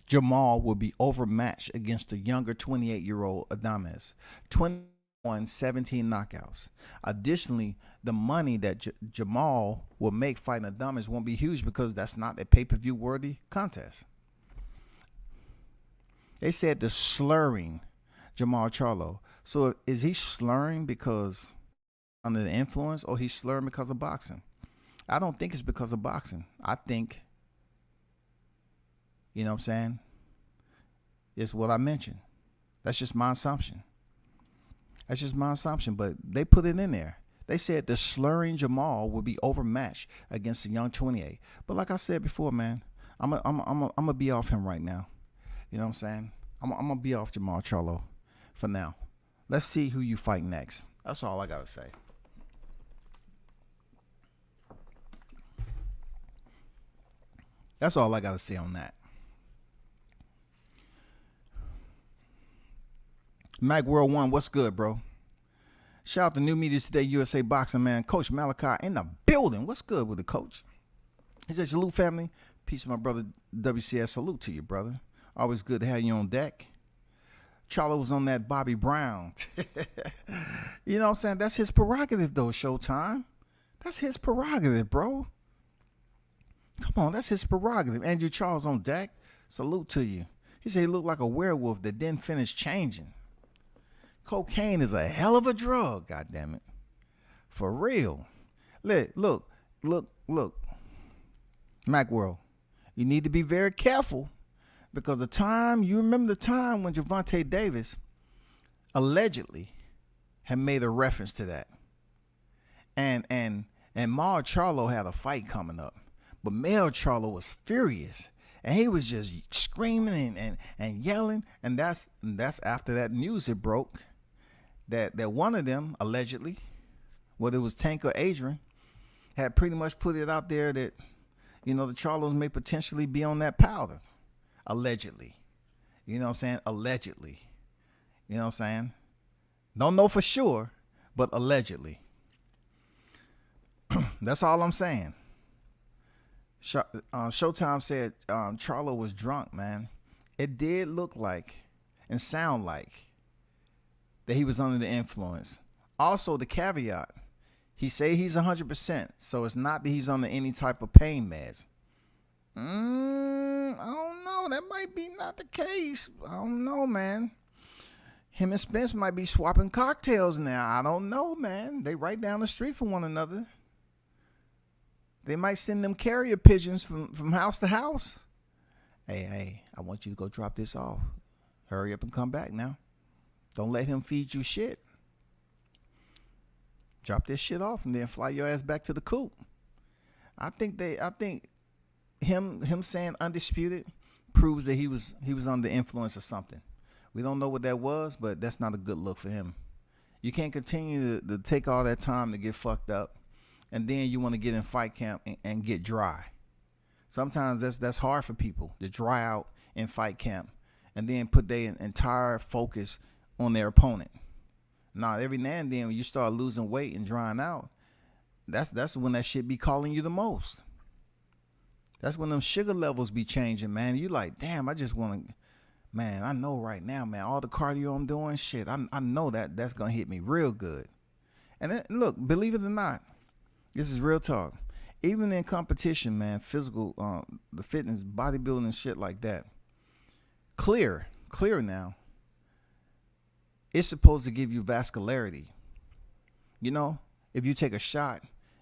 Jamal will be overmatched against the younger 28-year-old Adames. 21, 17 knockouts. Additionally, the money that Jamal will make fighting Adames won't be huge because that's not a pay-per-view worthy contest. They said the slurring Jamal Charlo. So is he slurring because under the influence, or he's slurring because of boxing? I don't think it's because of boxing. I think, you know what I'm saying, it's what I mentioned. That's just my assumption. But they put it in there. They said the slurring Jamal will be overmatched against the young 28. But like I said before, man, I'm gonna be off him right now. You know what I'm saying? I'm gonna be off Jamal Charlo for now. Let's see who you fight next. That's all I gotta say. That's all I gotta say on that. Mac World 1, what's good, bro? Shout out to New Media Today, USA Boxing, man. Coach Malachi in the building. What's good with the coach? He said, salute, family. Peace, my brother WCS. Salute to you, brother. Always good to have you on deck. Charlo was on that Bobby Brown. You know what I'm saying? That's his prerogative, though, Showtime. That's his prerogative, bro. Come on, that's his prerogative. Andrew Charles on deck. Salute to you. He said he looked like a werewolf that didn't finish changing. Cocaine is a hell of a drug, goddammit. For real. Look. Macworld, you need to be very careful because you remember the time when Gervonta Davis allegedly had made a reference to that. And Mall Charlo had a fight coming up. But Mall Charlo was furious. And he was just screaming and yelling. And that's after that news it broke. That one of them, allegedly, whether it was Tank or Adrian, had pretty much put it out there that, you know, the Charlos may potentially be on that powder. Allegedly. You know what I'm saying? Allegedly. You know what I'm saying? Don't know for sure, but allegedly. That's all I'm saying. Showtime said Charlo was drunk, man. It did look like and sound like that he was under the influence. Also, the caveat, he say he's 100%, so it's not that he's under any type of pain meds. I don't know. That might be not the case. I don't know, man. Him and Spence might be swapping cocktails now. I don't know, man. They right down the street from one another. They might send them carrier pigeons from house to house. Hey, I want you to go drop this off. Hurry up and come back now. Don't let him feed you shit. Drop this shit off and then fly your ass back to the coop. I think him saying undisputed proves that he was under the influence of something. We don't know what that was, but that's not a good look for him. You can't continue to take all that time to get fucked up, and then you want to get in fight camp and get dry. Sometimes that's hard for people to dry out in fight camp and then put their entire focus on their opponent. Now, every now and then when you start losing weight and drying out, that's when that shit be calling you the most. That's when them sugar levels be changing, man. You like, damn, I just want to, man, I know right now, man, all the cardio I'm doing, shit, I know that's going to hit me real good. And then, look, believe it or not, this is real talk. Even in competition, man, physical, the fitness, bodybuilding and shit like that, clear now, it's supposed to give you vascularity. You know, if you take a shot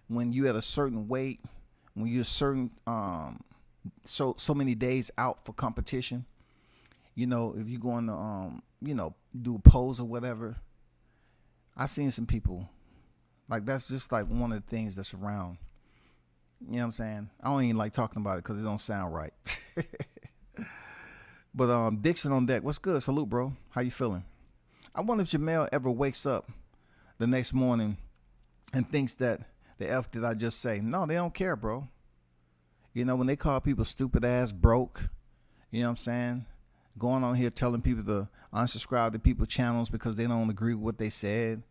when you at a certain weight, when you're certain so many days out for competition, you know, if you're going to do a pose or whatever, I seen some people like that's just like one of the things that's around. You know what I'm saying? I don't even like talking about it because it don't sound right. But Dixon on deck, what's good? Salute, bro. How you feeling? I wonder if Jamel ever wakes up the next morning and thinks that the F did I just say? No, they don't care, bro. You know, when they call people stupid ass broke, you know what I'm saying? Going on here telling people to unsubscribe to people's channels because they don't agree with what they said.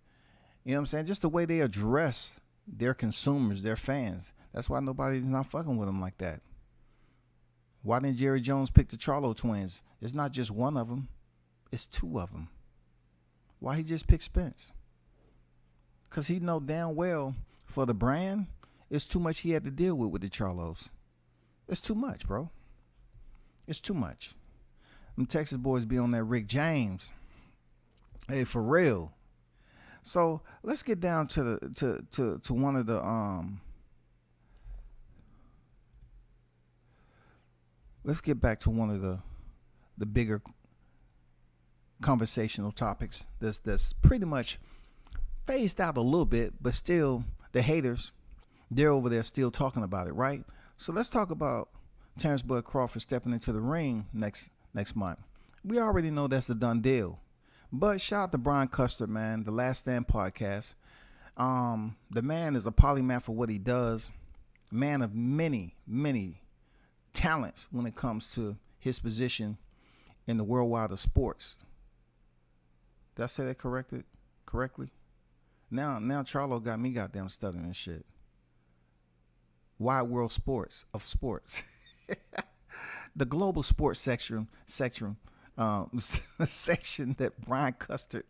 You know what I'm saying? Just the way they address They're consumers. They're fans. That's why nobody's not fucking with him like that. Why didn't Jerry Jones pick the Charlo twins? It's not just one of them. It's two of them. Why he just picked Spence? Because he know damn well for the brand, it's too much he had to deal with the Charlos. It's too much, bro. It's too much. Them Texas boys be on that Rick James. Hey, for real. So let's get down to the to one of the let's get back to one of the bigger conversational topics that's pretty much phased out a little bit, but still the haters, they're over there still talking about it, right? So let's talk about Terrence Bud Crawford stepping into the ring next month. We already know that's a done deal. But shout out to Brian Custer, man, the Last Stand podcast. The man is a polymath for what he does. Man of many, many talents when it comes to his position in the worldwide of sports. Did I say that correctly? Now Charlo got me goddamn stuttering and shit. Wide world sports. The global sports section section that Brian Custer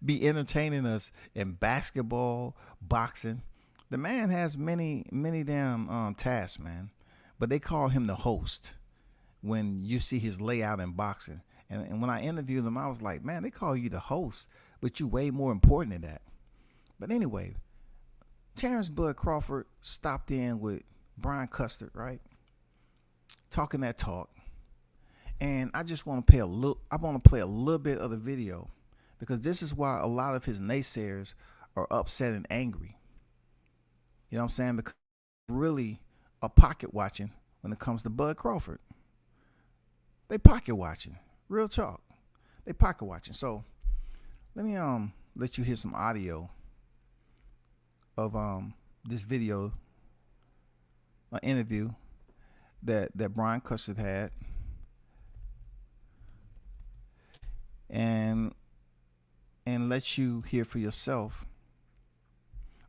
be entertaining us in basketball, boxing. The man has many damn tasks, man. But they call him the host when you see his layout in boxing. And when I interviewed him, I was like, man, they call you the host, but you way more important than that. But anyway, Terrence Bud Crawford stopped in with Brian Custer, right? Talking that talk. And I just want to play a little bit of the video because this is why a lot of his naysayers are upset and angry. You know what I'm saying? Because really are pocket watching when it comes to Bud Crawford. They pocket watching. Real talk. They pocket watching. So let me let you hear some audio of this video, an interview that Brian Custer had. And let you hear for yourself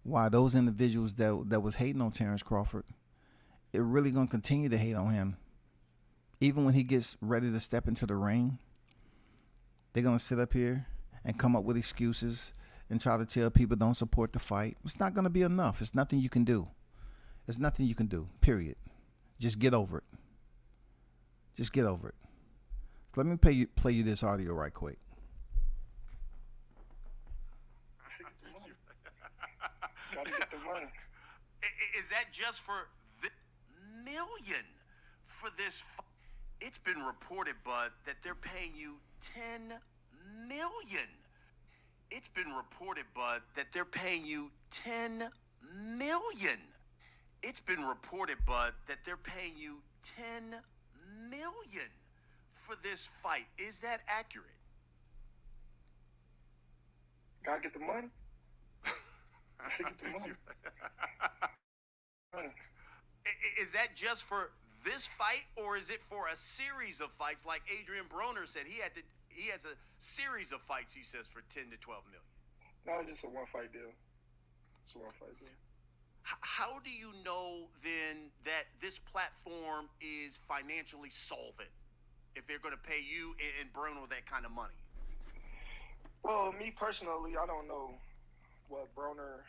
why those individuals that was hating on Terrence Crawford, they're really gonna continue to hate on him. Even when he gets ready to step into the ring, they're gonna sit up here and come up with excuses and try to tell people don't support the fight. It's not gonna be enough. It's nothing you can do. It's nothing you can do, period. Just get over it. Just get over it. Let me play you this audio right quick. Is that just for the million for this? It's been reported, Bud, that they're paying you $10 million. It's been reported, Bud, that they're paying you $10 million. It's been reported, Bud, that they're paying you $10 million for this fight. Is that accurate? Gotta get the money. Gotta get the money. Is that just for this fight, or is it for a series of fights? Like Adrian Broner said, he has a series of fights. He says for 10 to 12 million. No, it's just a one fight deal. It's a one fight deal. How do you know then that this platform is financially solvent if they're going to pay you and Bruno that kind of money? Well, me personally, I don't know what Broner's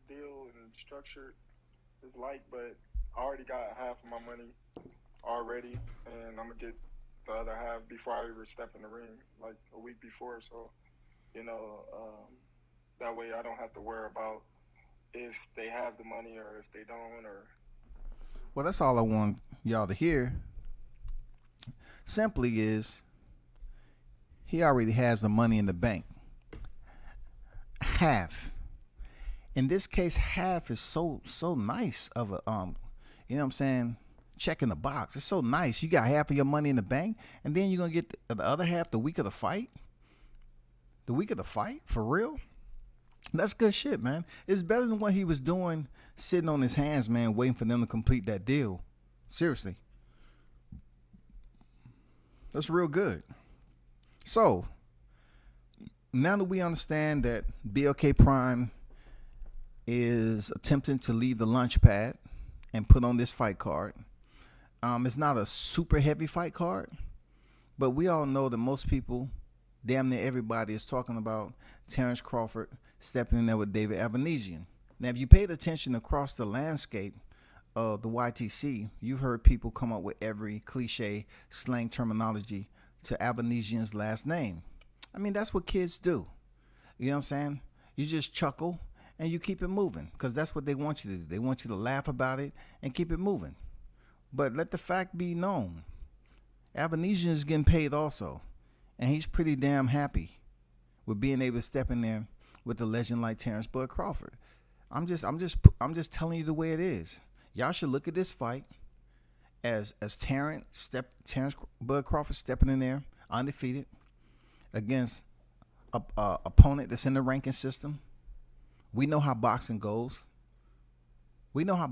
deal and structure is like, but I already got half of my money already, and I'm going to get the other half before I ever step in the ring, like a week before. So, that way I don't have to worry about if they have the money or if they don't. Or well, that's all I want y'all to hear. Simply is he already has the money in the bank. Half. In this case, half is so nice of a you know what I'm saying, check in the box. It's so nice. You got half of your money in the bank, and then you're gonna get the other half the week of the fight. The week of the fight? For real? That's good shit, man. It's better than what he was doing sitting on his hands, man, waiting for them to complete that deal. Seriously. That's real good. So, now that we understand that BLK Prime is attempting to leave the lunch pad and put on this fight card. It's not a super heavy fight card, but we all know that most people, damn near everybody, is talking about Terrence Crawford stepping in there with David Avanesian. Now, if you paid attention across the landscape of the YTC, you've heard people come up with every cliche slang terminology to Avanesian's last name. I mean, that's what kids do. You know what I'm saying? You just chuckle and you keep it moving because that's what they want you to do. They want you to laugh about it and keep it moving. But let the fact be known, Avanesian is getting paid also, and he's pretty damn happy with being able to step in there with a legend like Terrence Bud Crawford. I'm just telling you the way it is. Y'all should look at this fight as Terrence Bud Crawford stepping in there undefeated against a opponent that's in the ranking system. We know how boxing goes. We know how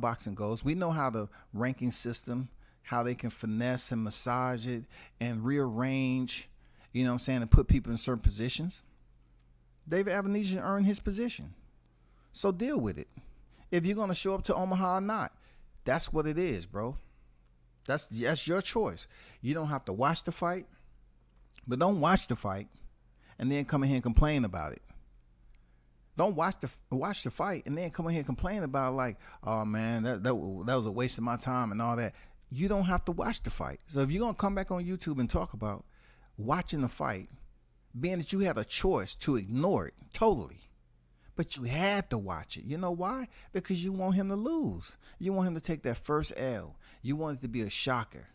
the ranking system, how they can finesse and massage it and rearrange, you know what I'm saying, and put people in certain positions. David Avanesian earned his position. So deal with it. If you're going to show up to Omaha or not, that's what it is, bro. That's your choice. You don't have to watch the fight, but don't watch the fight and then come in here and complain about it. Don't watch the fight and then come in here and complain about it like, oh man, that was a waste of my time and all that. You don't have to watch the fight. So if you're going to come back on YouTube and talk about watching the fight, being that you had a choice to ignore it totally, but you had to watch it. You know why? Because you want him to lose. You want him to take that first L. You want it to be a shocker.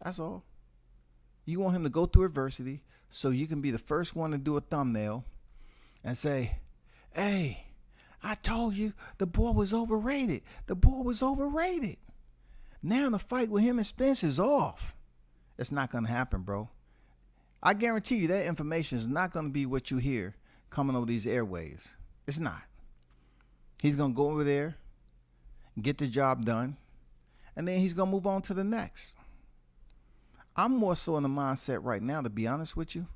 That's all. You want him to go through adversity so you can be the first one to do a thumbnail and say, hey, I told you the boy was overrated. The boy was overrated. Now the fight with him and Spence is off. It's not going to happen, bro. I guarantee you that information is not going to be what you hear coming over these airwaves. It's not. He's going to go over there, get the job done, and then he's going to move on to the next. I'm more so in the mindset right now, to be honest with you.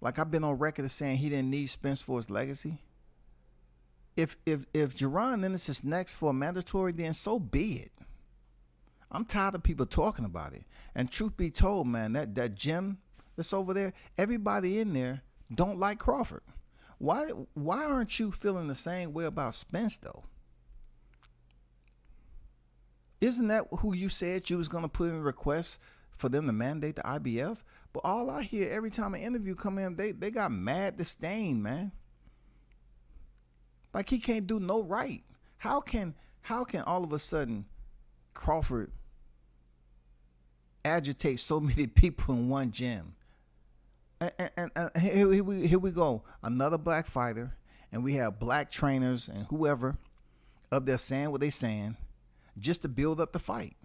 Like I've been on record as saying he didn't need Spence for his legacy. If Jaron Ennis is next for a mandatory, then so be it. I'm tired of people talking about it. And truth be told, man, that gym that's over there, everybody in there don't like Crawford. Why aren't you feeling the same way about Spence though? Isn't that who you said you was going to put in a request for them to mandate the IBF? But all I hear every time an interview come in, they got mad disdain, man. Like he can't do no right. How can all of a sudden Crawford agitate so many people in one gym? And here we go, another black fighter, and we have black trainers and whoever up there saying what they saying just to build up the fight.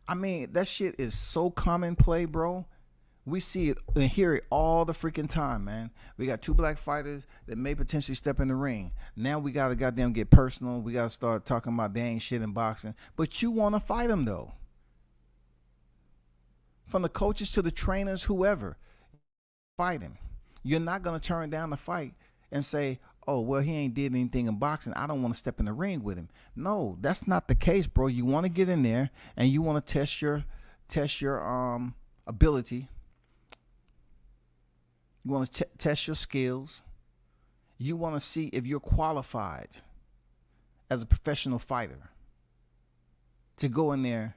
I mean, that shit is so commonplace, bro. We see it and hear it all the freaking time, man. We got two black fighters that may potentially step in the ring. Now we got to goddamn get personal. We got to start talking about they ain't shit in boxing. But you want to fight them, though. From the coaches to the trainers, whoever, fight him. You're not going to turn down the fight and say, oh, well, he ain't did anything in boxing. I don't want to step in the ring with him. No, that's not the case, bro. You want to get in there and you want to test your ability. You want to test your skills. You want to see if you're qualified as a professional fighter to go in there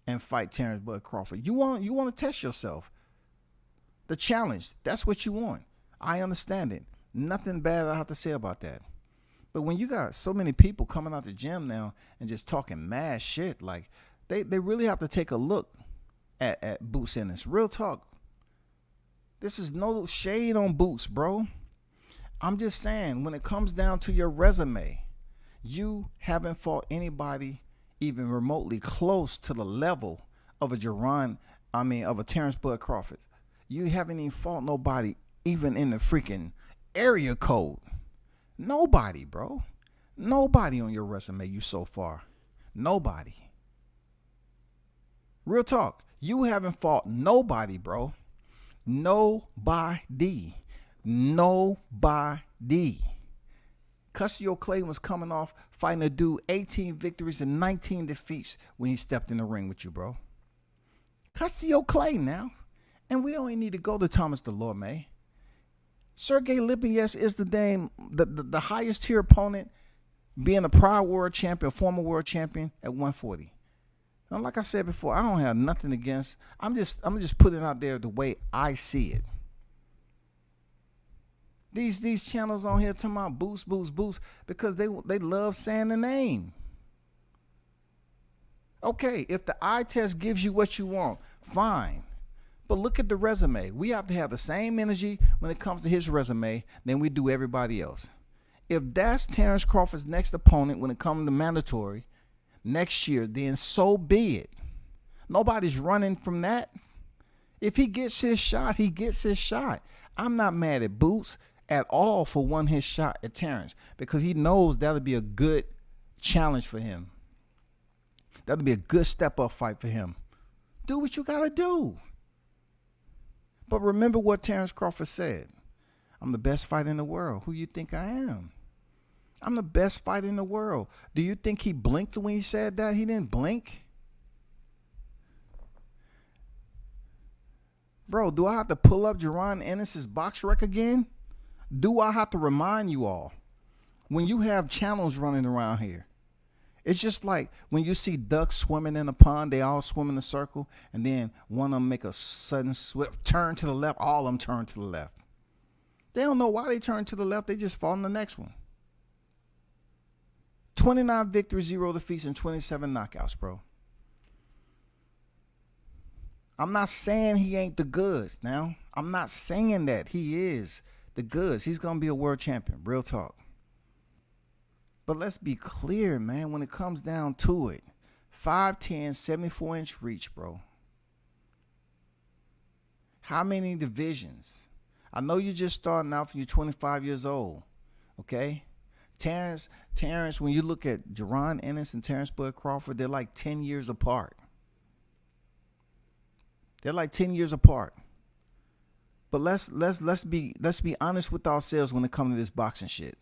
and fight Terrence Bud Crawford. You want to test yourself. The challenge, that's what you want. I understand it. Nothing bad I have to say about that. But when you got so many people coming out the gym now and just talking mad shit, like they really have to take a look at Boots Ennis. Real talk. This is no shade on Boots, bro. I'm just saying, when it comes down to your resume, you haven't fought anybody even remotely close to the level of a Terrence Bud Crawford. You haven't even fought nobody even in the freaking area code. Nobody, bro. Nobody on your resume you so far. Nobody. Real talk. You haven't fought nobody, bro. Nobody. Custio Clay was coming off fighting a dude 18 victories and 19 defeats when he stepped in the ring with you, bro. Custio Clay now. And we don't even need to go to Thomas Delorme. Sergey Lipinets is the highest tier opponent, being a prior world champion, former world champion at 140. Now, like I said before, I don't have nothing against. I'm just putting it out there the way I see it. These channels on here talking about boost because they love saying the name. Okay, if the eye test gives you what you want, fine. But look at the resume. We have to have the same energy when it comes to his resume than we do everybody else. If that's Terrence Crawford's next opponent when it comes to mandatory next year, then so be it. Nobody's running from that. If he gets his shot, he gets his shot. I'm not mad at Boots at all for one his shot at Terrence because he knows that'll be a good challenge for him. That'll be a good step-up fight for him. Do what you got to do. But remember what Terrence Crawford said. I'm the best fighter in the world. Who you think I am? I'm the best fighter in the world. Do you think he blinked when he said that? He didn't blink. Bro, do I have to pull up Jaron Ennis's box rec again? Do I have to remind you all? When you have channels running around here, it's just like when you see ducks swimming in a pond, they all swim in a circle, and then one of them make a sudden swift turn to the left. All of them turn to the left. They don't know why they turn to the left. They just fall in the next one. 29 victories, 0 defeats, and 27 knockouts, bro. I'm not saying he ain't the goods now. I'm not saying that. He is the goods. He's going to be a world champion. Real talk. But let's be clear, man, when it comes down to it. 5'10", 74-inch reach, bro. How many divisions? I know you're just starting out when you're 25 years old, okay? Terrence, when you look at Jaron Ennis and Terrence Bud Crawford, they're like 10 years apart. They're like 10 years apart. But let's be honest with ourselves when it comes to this boxing shit.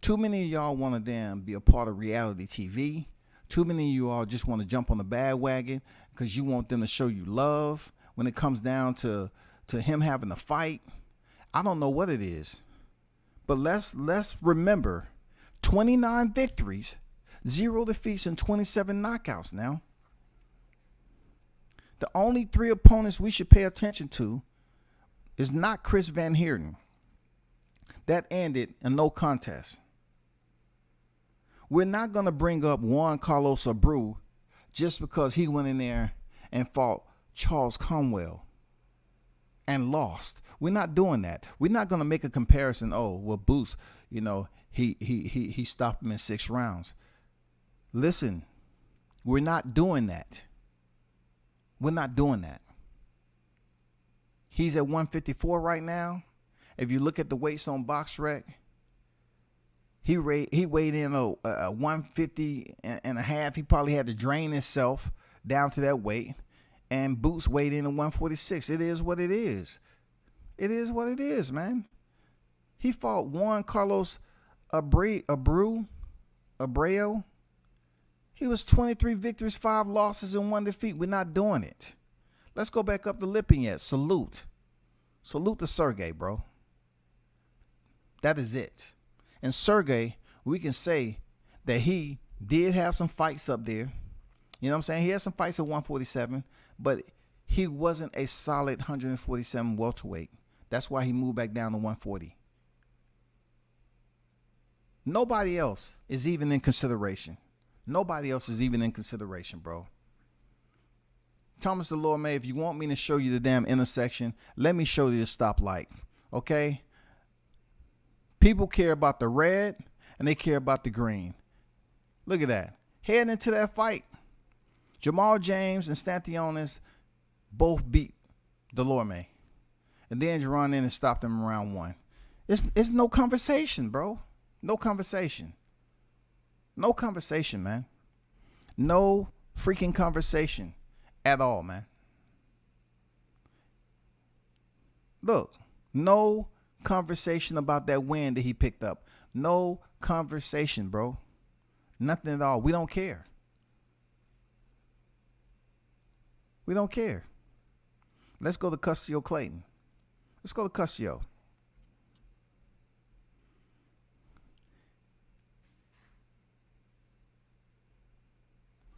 Too many of y'all want to damn be a part of reality TV. Too many of you all just want to jump on the bandwagon because you want them to show you love. When it comes down to him having a fight, I don't know what it is. But let's remember, 29 victories, 0 defeats, and 27 knockouts now. The only 3 opponents we should pay attention to is not Chris Van Heerden. That ended in no contest. We're not going to bring up Juan Carlos Abreu just because he went in there and fought Charles Conwell and lost. We're not doing that. We're not going to make a comparison. Oh, well, Boots, you know, he stopped him in 6 rounds. Listen, we're not doing that. We're not doing that. He's at 154 right now. If you look at the weights on BoxRec, he weighed in a 150 and a half. He probably had to drain himself down to that weight. And Boots weighed in at 146. It is what it is. It is what it is, man. He fought Juan Carlos Abreu. He was 23 victories, 5 losses, and 1 defeat. We're not doing it. Let's go back up to Lipinets. Salute. Salute to Sergey, bro. That is it. And Sergey, we can say that he did have some fights up there. You know what I'm saying? He had some fights at 147, but he wasn't a solid 147 welterweight. That's why he moved back down to 140. Nobody else is even in consideration. Nobody else is even in consideration, bro. Thomas Delorme, if you want me to show you the damn intersection, let me show you the stoplight, okay? People care about the red and they care about the green. Look at that. Heading into that fight, Jamal James and Stantionis both beat Delorme. And then Jaron Ennis stopped him in round 1. It's no conversation, bro. No conversation. No conversation, man. No freaking conversation at all, man. Look, no conversation about that win that he picked up. No conversation, bro. Nothing at all. We don't care. We don't care. Let's go to Custio Clayton. Let's go to Custio.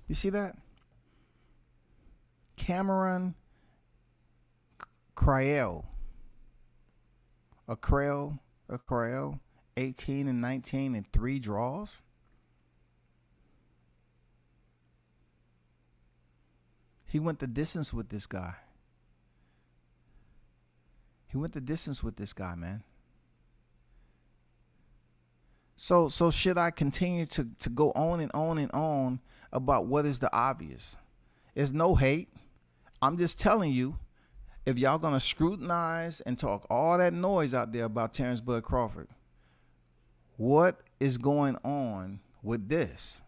You see that? Cameron Creel. A Creel, 18 and 19 and 3 draws. He went the distance with this guy. He went the distance with this guy, man. So should I continue to go on and on and on about what is the obvious? There's no hate. I'm just telling you, if y'all gonna scrutinize and talk all that noise out there about Terrence Bud Crawford, what is going on with this?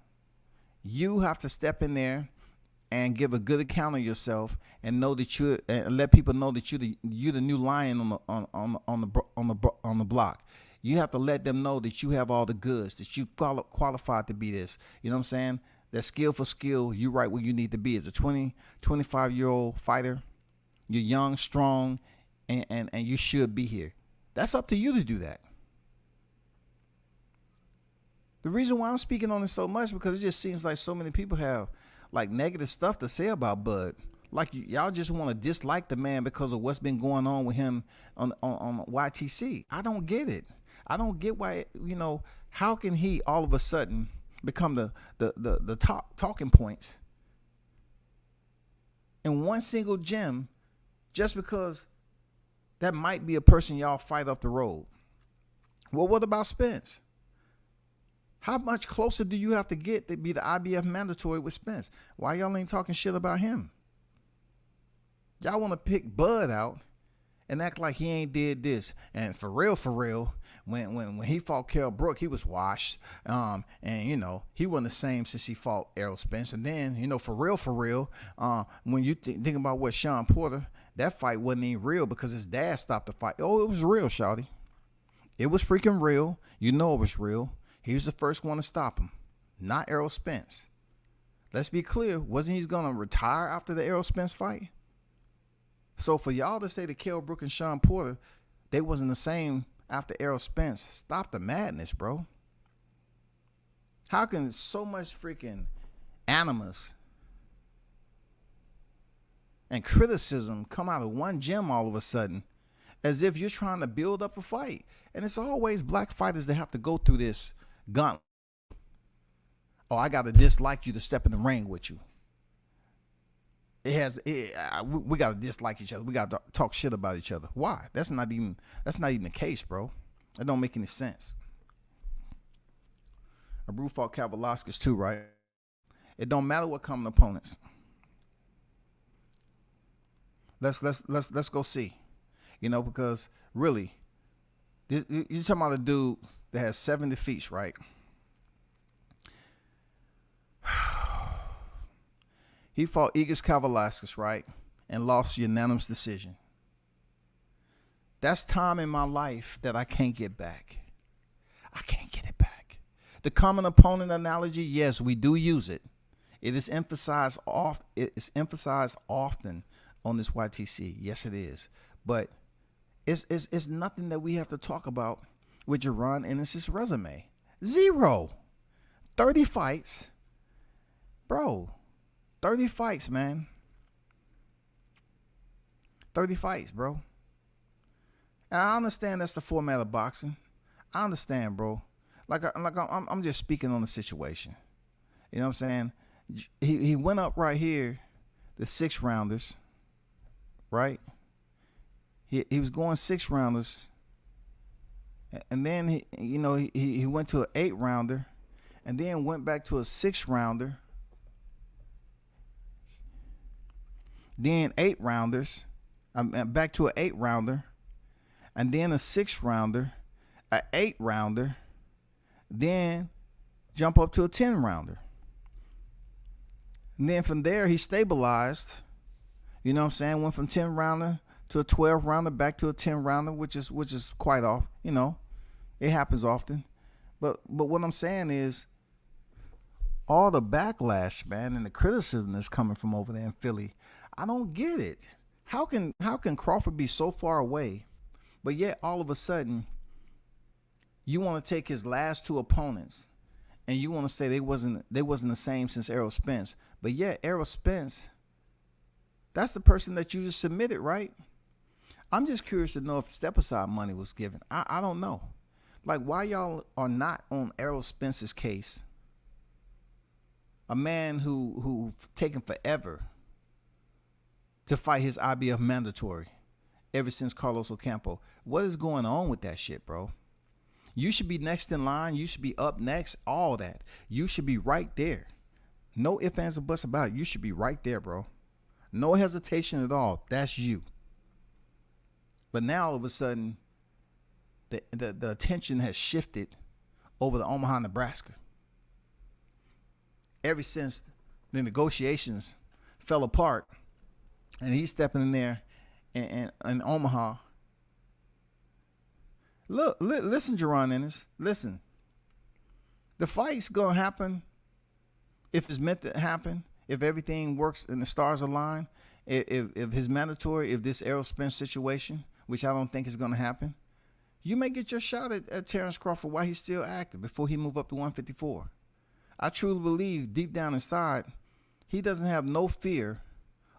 You have to step in there and give a good account of yourself, and know that you and let people know that you're the new lion on the block. You have to let them know that you have all the goods, that you qualified to be this. You know what I'm saying? That skill for skill, you right where you need to be as a 25-year-old fighter. You're young, strong, and you should be here. That's up to you to do that. The reason why I'm speaking on this so much because it just seems like so many people have like negative stuff to say about Bud. Like y'all just want to dislike the man because of what's been going on with him on YTC. I don't get it. I don't get why, how can he all of a sudden become the top talking points in one single gym just because that might be a person y'all fight up the road? Well, what about Spence? How much closer do you have to get to be the IBF mandatory with Spence? Why y'all ain't talking shit about him? Y'all want to pick Bud out and act like he ain't did this. And for real, when he fought Kell Brook, he was washed. And he wasn't the same since he fought Errol Spence. And then, for real, when you think about what Sean Porter, that fight wasn't even real because his dad stopped the fight. Oh, it was real, shawty. It was freaking real. You know it was real. He was the first one to stop him, not Errol Spence. Let's be clear. Wasn't he going to retire after the Errol Spence fight? So for y'all to say that Kell Brook and Sean Porter, they wasn't the same after Errol Spence, stop the madness, bro. How can so much freaking animus and criticism come out of one gym all of a sudden as if you're trying to build up a fight? And it's always black fighters that have to go through this gauntlet. Oh, I got to dislike you to step in the ring with you. We got to dislike each other. We got to talk shit about each other. Why? That's not even the case, bro. That don't make any sense. Abreu fought Kavaliauskas too, right? It don't matter what common opponents. Let's go see. Because really, you're talking about a dude that has 7 defeats, right? He fought Igor Kavaliauskas, right? And lost unanimous decision. That's time in my life that I can't get back. I can't get it back. The common opponent analogy, yes, we do use it. It is emphasized often on this YTC. Yes, it is. But it's nothing that we have to talk about with Jaron Ennis' resume. 0. 30 fights. Bro, 30 fights, man. 30 fights, bro. And I understand that's the format of boxing. I understand, bro. I'm just speaking on the situation. You know what I'm saying? He went up right here, the 6-rounders, right? He was going 6-rounders, and then he went to an 8-rounder, and then went back to a 6-rounder, then 8-rounders, back to an 8-rounder, and then a 6-rounder, an 8-rounder, then jump up to a 10-rounder. And then from there he stabilized, you know what I'm saying, went from 10-rounder to a 12 rounder, back to a 10 rounder, which is quite off. You know, it happens often. But what I'm saying is, all the backlash, man, and the criticism that's coming from over there in Philly, I don't get it. How can Crawford be so far away, but yet all of a sudden you want to take his last two opponents and you want to say they wasn't the same since Errol Spence, but yet Errol Spence, that's the person that you just submitted, right? I'm just curious to know if step aside money was given. I don't know. Like, why y'all are not on Errol Spence's case? A man who taken forever to fight his IBF mandatory ever since Carlos Ocampo. What is going on with that shit, bro? You should be next in line. You should be up next. All that. You should be right there. No ifs, ands, or buts about it. You should be right there, bro. No hesitation at all. That's you. But now all of a sudden, the attention has shifted over to Omaha, Nebraska. Ever since the negotiations fell apart, and he's stepping in there in Omaha. Look, listen, Jerron Ennis, listen. The fight's gonna happen if it's meant to happen. If everything works and the stars align. If his mandatory, if this Errol Spence situation, which I don't think is gonna happen, you may get your shot at Terrence Crawford while he's still active before he move up to 154. I truly believe deep down inside, he doesn't have no fear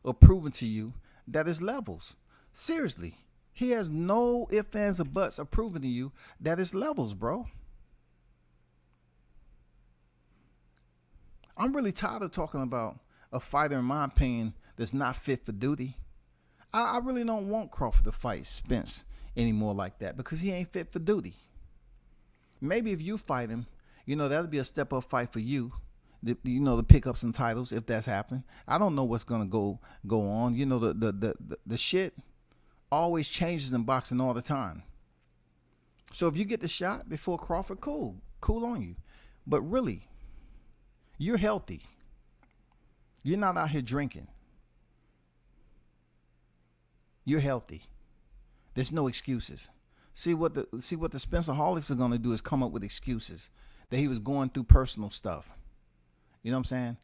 of proving to you that it's levels. Seriously, he has no ifs, ands, or buts of proving to you that it's levels, bro. I'm really tired of talking about a fighter, in my opinion, that's not fit for duty. I really don't want Crawford to fight Spence anymore like that because he ain't fit for duty. Maybe if you fight him, you know, that'll be a step up fight for you. You know, to pick up some titles if that's happened. I don't know what's gonna go on. You know, the shit always changes in boxing all the time. So if you get the shot before Crawford, cool on you. But really, you're healthy. You're not out here drinking. You're healthy. There's no excuses. See what the Spencerholics are gonna do is come up with excuses that he was going through personal stuff. You know what I'm saying?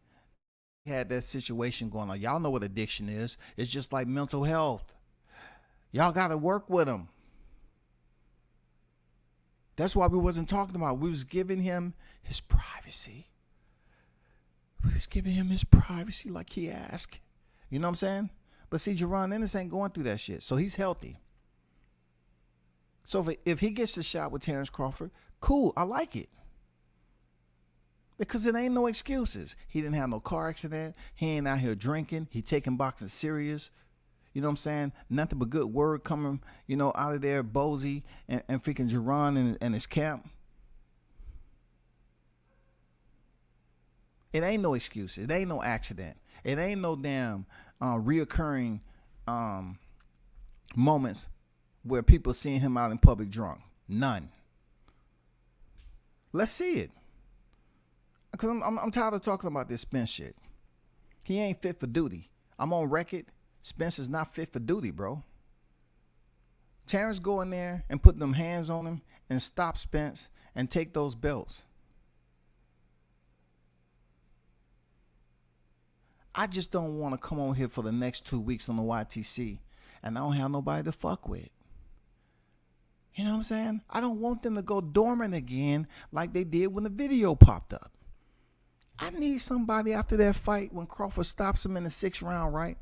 He had that situation going on. Y'all know what addiction is. It's just like mental health. Y'all got to work with him. That's why we wasn't talking about. We was giving him his privacy. We was giving him his privacy like he asked. You know what I'm saying? But see, Jerron Ennis ain't going through that shit. So he's healthy. So if he gets the shot with Terrence Crawford, cool. I like it. Because it ain't no excuses. He didn't have no car accident. He ain't out here drinking. He taking boxing serious. You know what I'm saying? Nothing but good word coming, you know, out of there, Bozy and freaking Jerron and his camp. It ain't no excuse. It ain't no accident. It ain't no damn reoccurring moments where people seeing him out in public drunk. None. Let's see it. Because I'm tired of talking about this Spence shit. He ain't fit for duty. I'm on record. Spence is not fit for duty, bro. Terrence go in there and put them hands on him and stop Spence and take those belts. I just don't want to come on here for the next 2 weeks on the YTC and I don't have nobody to fuck with. You know what I'm saying? I don't want them to go dormant again like they did when the video popped up. I need somebody after that fight when Crawford stops him in the 6th round, right?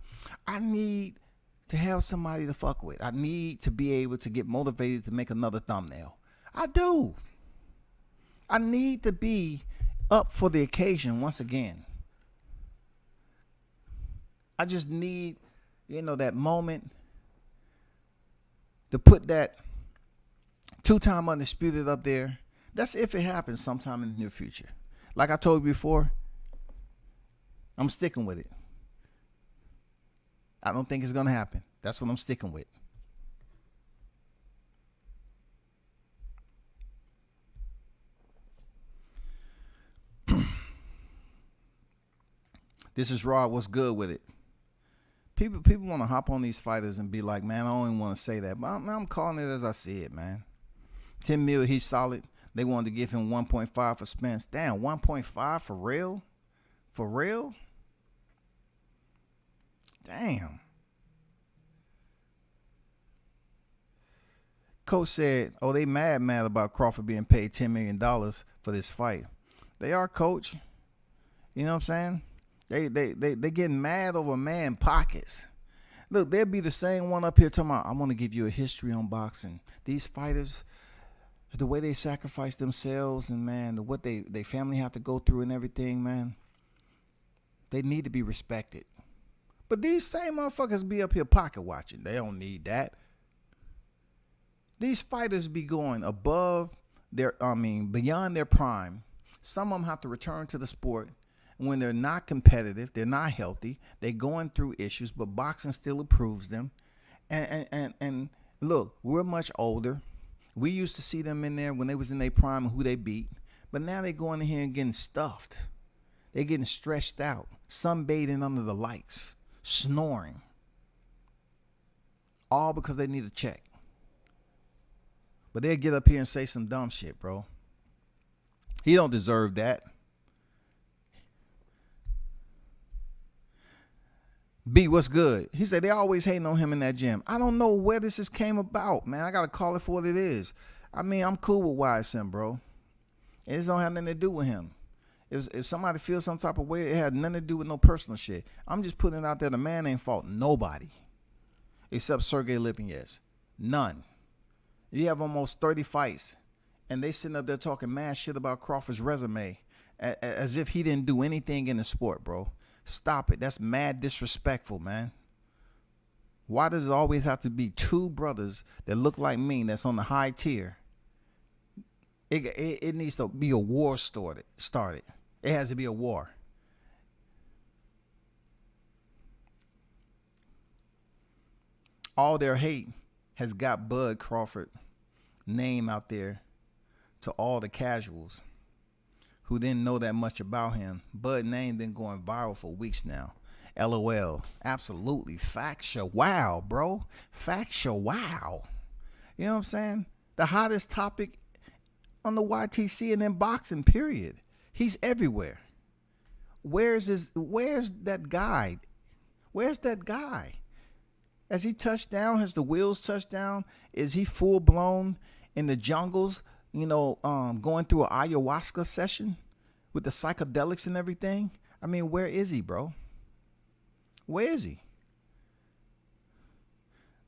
I need to have somebody to fuck with. I need to be able to get motivated to make another thumbnail. I do. I need to be up for the occasion once again. I just need, you know, that moment to put that 2-time undisputed up there. That's if it happens sometime in the near future. Like I told you before, I'm sticking with it. I don't think it's going to happen. That's what I'm sticking with. This is Rod. What's good with it? People want to hop on these fighters and be like, man, I don't even want to say that, but I'm calling it as I see it, man. 10 mil, he's solid. They wanted to give him 1.5 for Spence. Damn, 1.5 for real? For real? Damn. Coach said, oh, they mad about Crawford being paid $10 million for this fight. They are, Coach. You know what I'm saying? They getting mad over man pockets. Look, they'll be the same one up here talking about, I want to give you a history on boxing. These fighters, the way they sacrifice themselves and, man, what they family have to go through and everything, man, they need to be respected. But these same motherfuckers be up here pocket watching. They don't need that. These fighters be going beyond their prime. Some of them have to return to the sport when they're not competitive, they're not healthy, they're going through issues, but boxing still approves them. And look, we're much older. We used to see them in there when they was in their prime and who they beat. But now they're going in here and getting stuffed. They're getting stretched out, sunbathing under the lights, snoring. All because they need a check. But they'll get up here and say some dumb shit, bro. He don't deserve that. B, what's good? He said they always hating on him in that gym. I don't know where this came about, man. I got to call it for what it is. I mean, I'm cool with YSM, bro. It don't have nothing to do with him. If somebody feels some type of way, it had nothing to do with no personal shit. I'm just putting it out there. The man ain't fought nobody except Sergey Lipinets. None. You have almost 30 fights, and they sitting up there talking mad shit about Crawford's resume as if he didn't do anything in the sport, bro. Stop it. That's mad disrespectful, man. Why does it always have to be two brothers that look like me that's on the high tier? It needs to be a war started. It has to be a war. All their hate has got Bud Crawford name out there to all the casuals who didn't know that much about him. Bud name been going viral for weeks now. LOL. Absolutely. Factual. Wow, bro. Factual. Wow. You know what I'm saying? The hottest topic on the YTC and in boxing, period. He's everywhere. Where's that guy? Where's that guy? Has he touched down? Has the wheels touched down? Is he full blown in the jungles, going through an ayahuasca session with the psychedelics and everything? I mean, where is he, bro? Where is he?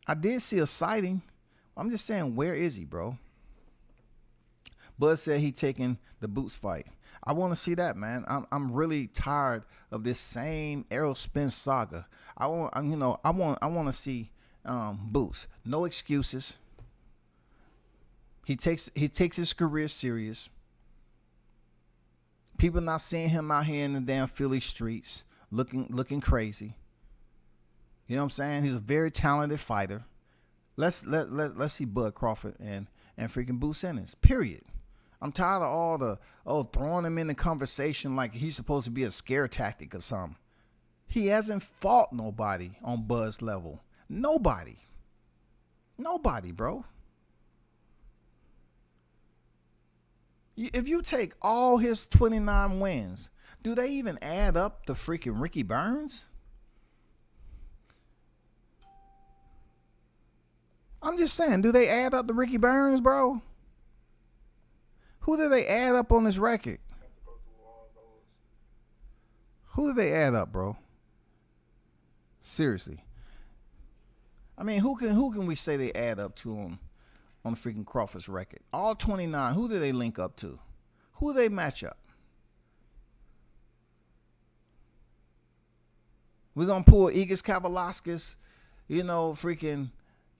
I did see a sighting. I'm just saying, where is he, bro? Bud said he taking the Boots fight. I want to see that, man. I'm really tired of this same Errol Spence saga. I want to see Boots. No excuses. He takes his career serious. People not seeing him out here in the damn Philly streets looking crazy. You know what I'm saying? He's a very talented fighter. Let's see Bud Crawford and freaking Boots Ennis. Period. I'm tired of all the throwing him in the conversation like he's supposed to be a scare tactic or something. He hasn't fought nobody on Bud's level. Nobody, bro. If you take all his 29 wins, do they even add up to freaking Ricky Burns? I'm just saying, do they add up to Ricky Burns, bro? Who do they add up on this record? Who do they add up, bro? Seriously. I mean, who can we say they add up to on the freaking Crawford's record? All 29, who do they link up to? Who do they match up? We're going to pull Igis Kavalauskas, freaking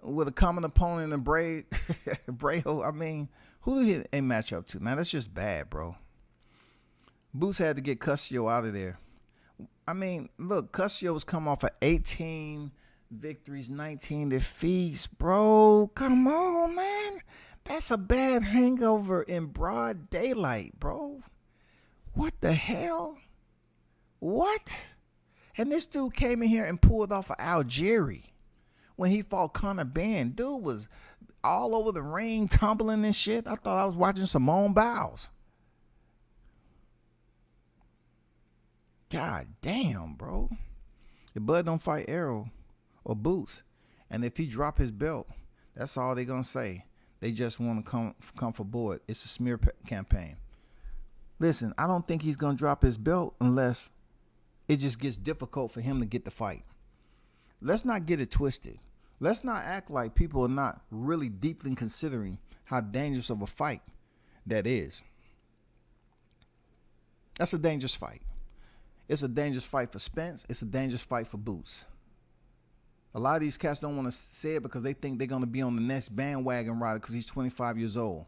with a common opponent in Brejo. I mean, who do they match up to, man? That's just bad, bro. Boots had to get Custio out of there. I mean, look, Custio's come off of 18 victories, 19 defeats, bro. Come on, man. That's a bad hangover in broad daylight, bro. What the hell? What? And this dude came in here and pulled off of Algieri when he fought Conor Ben. Dude was all over the ring, tumbling and shit. I thought I was watching Simone Biles. God damn, bro. If Bud don't fight Errol or Boots, and if he drop his belt, that's all they gonna say. They just want to come for Bud. It's a smear campaign. Listen, I don't think he's gonna drop his belt unless it just gets difficult for him to get the fight. Let's not get it twisted. Let's not act like people are not really deeply considering how dangerous of a fight that is. That's a dangerous fight. It's a dangerous fight for Spence. It's a dangerous fight for Boots. A lot of these cats don't want to say it because they think they're going to be on the next bandwagon rider because he's 25 years old.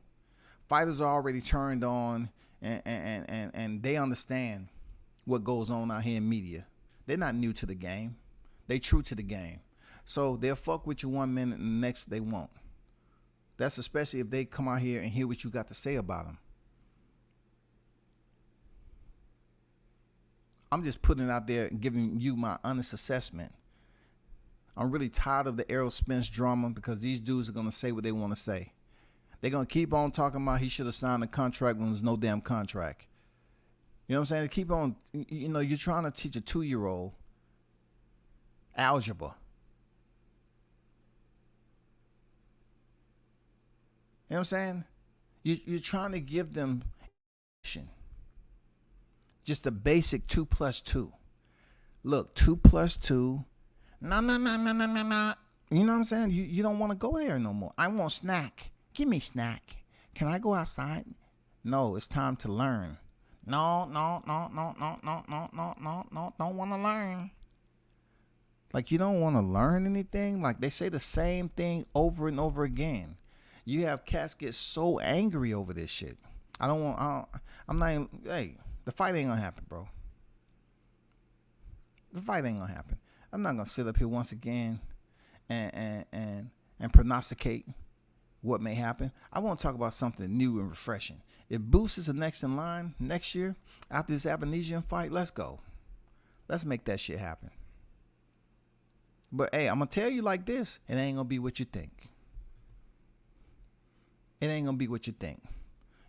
Fighters are already turned on and they understand what goes on out here in media. They're not new to the game. They true to the game. So they'll fuck with you 1 minute and the next they won't. That's especially if they come out here and hear what you got to say about them. I'm just putting it out there and giving you my honest assessment. I'm really tired of the Errol Spence drama because these dudes are going to say what they want to say. They're going to keep on talking about he should have signed a contract when there's no damn contract. You know what I'm saying? They keep on, you know, you're trying to teach a 2-year-old algebra. You know what I'm saying? You're trying to give them just a basic 2 + 2. Look, 2 + 2. No. You know what I'm saying? You don't want to go there no more. I want snack. Give me snack. Can I go outside? No, it's time to learn. No. Don't want to learn. Like you don't want to learn anything. Like they say the same thing over and over again. You have cats get so angry over this shit. I'm not even, hey, the fight ain't gonna happen, bro. The fight ain't gonna happen. I'm not gonna sit up here once again and prognosticate what may happen. I want to talk about something new and refreshing. If Boots is the next in line next year after this Avanesian fight, let's go. Let's make that shit happen. But hey, I'm gonna tell you like this: it ain't gonna be what you think. It ain't gonna be what you think.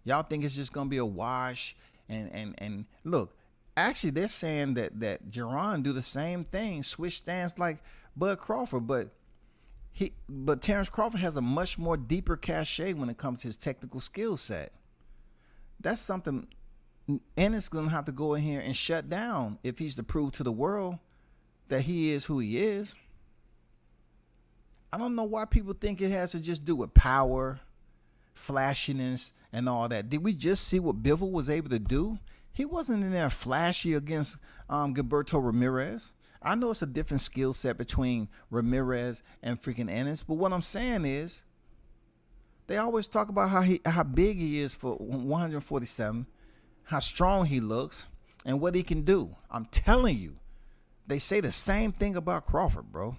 Y'all think it's just gonna be a wash. And look, actually they're saying that Jerron do the same thing, switch stance like Bud Crawford, but Terrence Crawford has a much more deeper cachet when it comes to his technical skill set. That's something Ennis gonna have to go in here and shut down if he's to prove to the world that he is who he is. I don't know why people think it has to just do with power, flashiness, and all that. Did we just see what Biviol was able to do? He wasn't in there flashy against Gilberto Ramirez. I know it's a different skill set between Ramirez and freaking Ennis, but what I'm saying is they always talk about how big he is for 147, how strong he looks, and what he can do. I'm telling you, they say the same thing about Crawford, bro.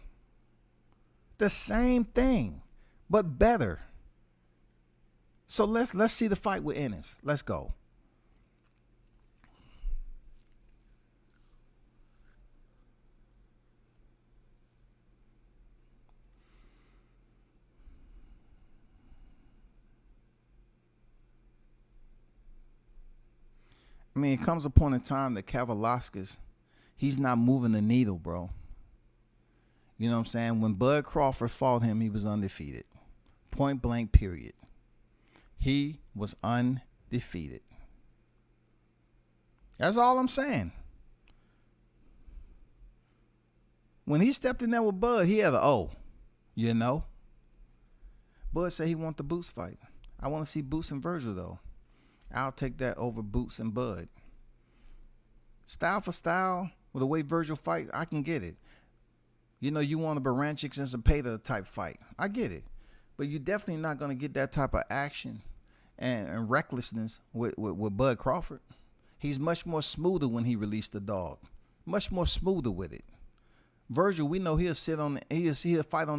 The same thing, but better. So let's see the fight with Ennis. Let's go. I mean, it comes upon a time that Kavaliauskas, he's not moving the needle, bro. You know what I'm saying? When Bud Crawford fought him, he was undefeated. Point blank, period. He was undefeated. That's all I'm saying. When he stepped in there with Bud, he had an O, you know. Bud said he want the Boots fight. I want to see Boots and Virgil, though. I'll take that over Boots and Bud. Style for style, with the way Virgil fight, I can get it. You know, you want a Baranchik and Zepeda type fight. I get it. But you're definitely not going to get that type of action and recklessness with Bud Crawford. He's much more smoother when he released the dog. Much more smoother with it. Virgil, we know he'll fight on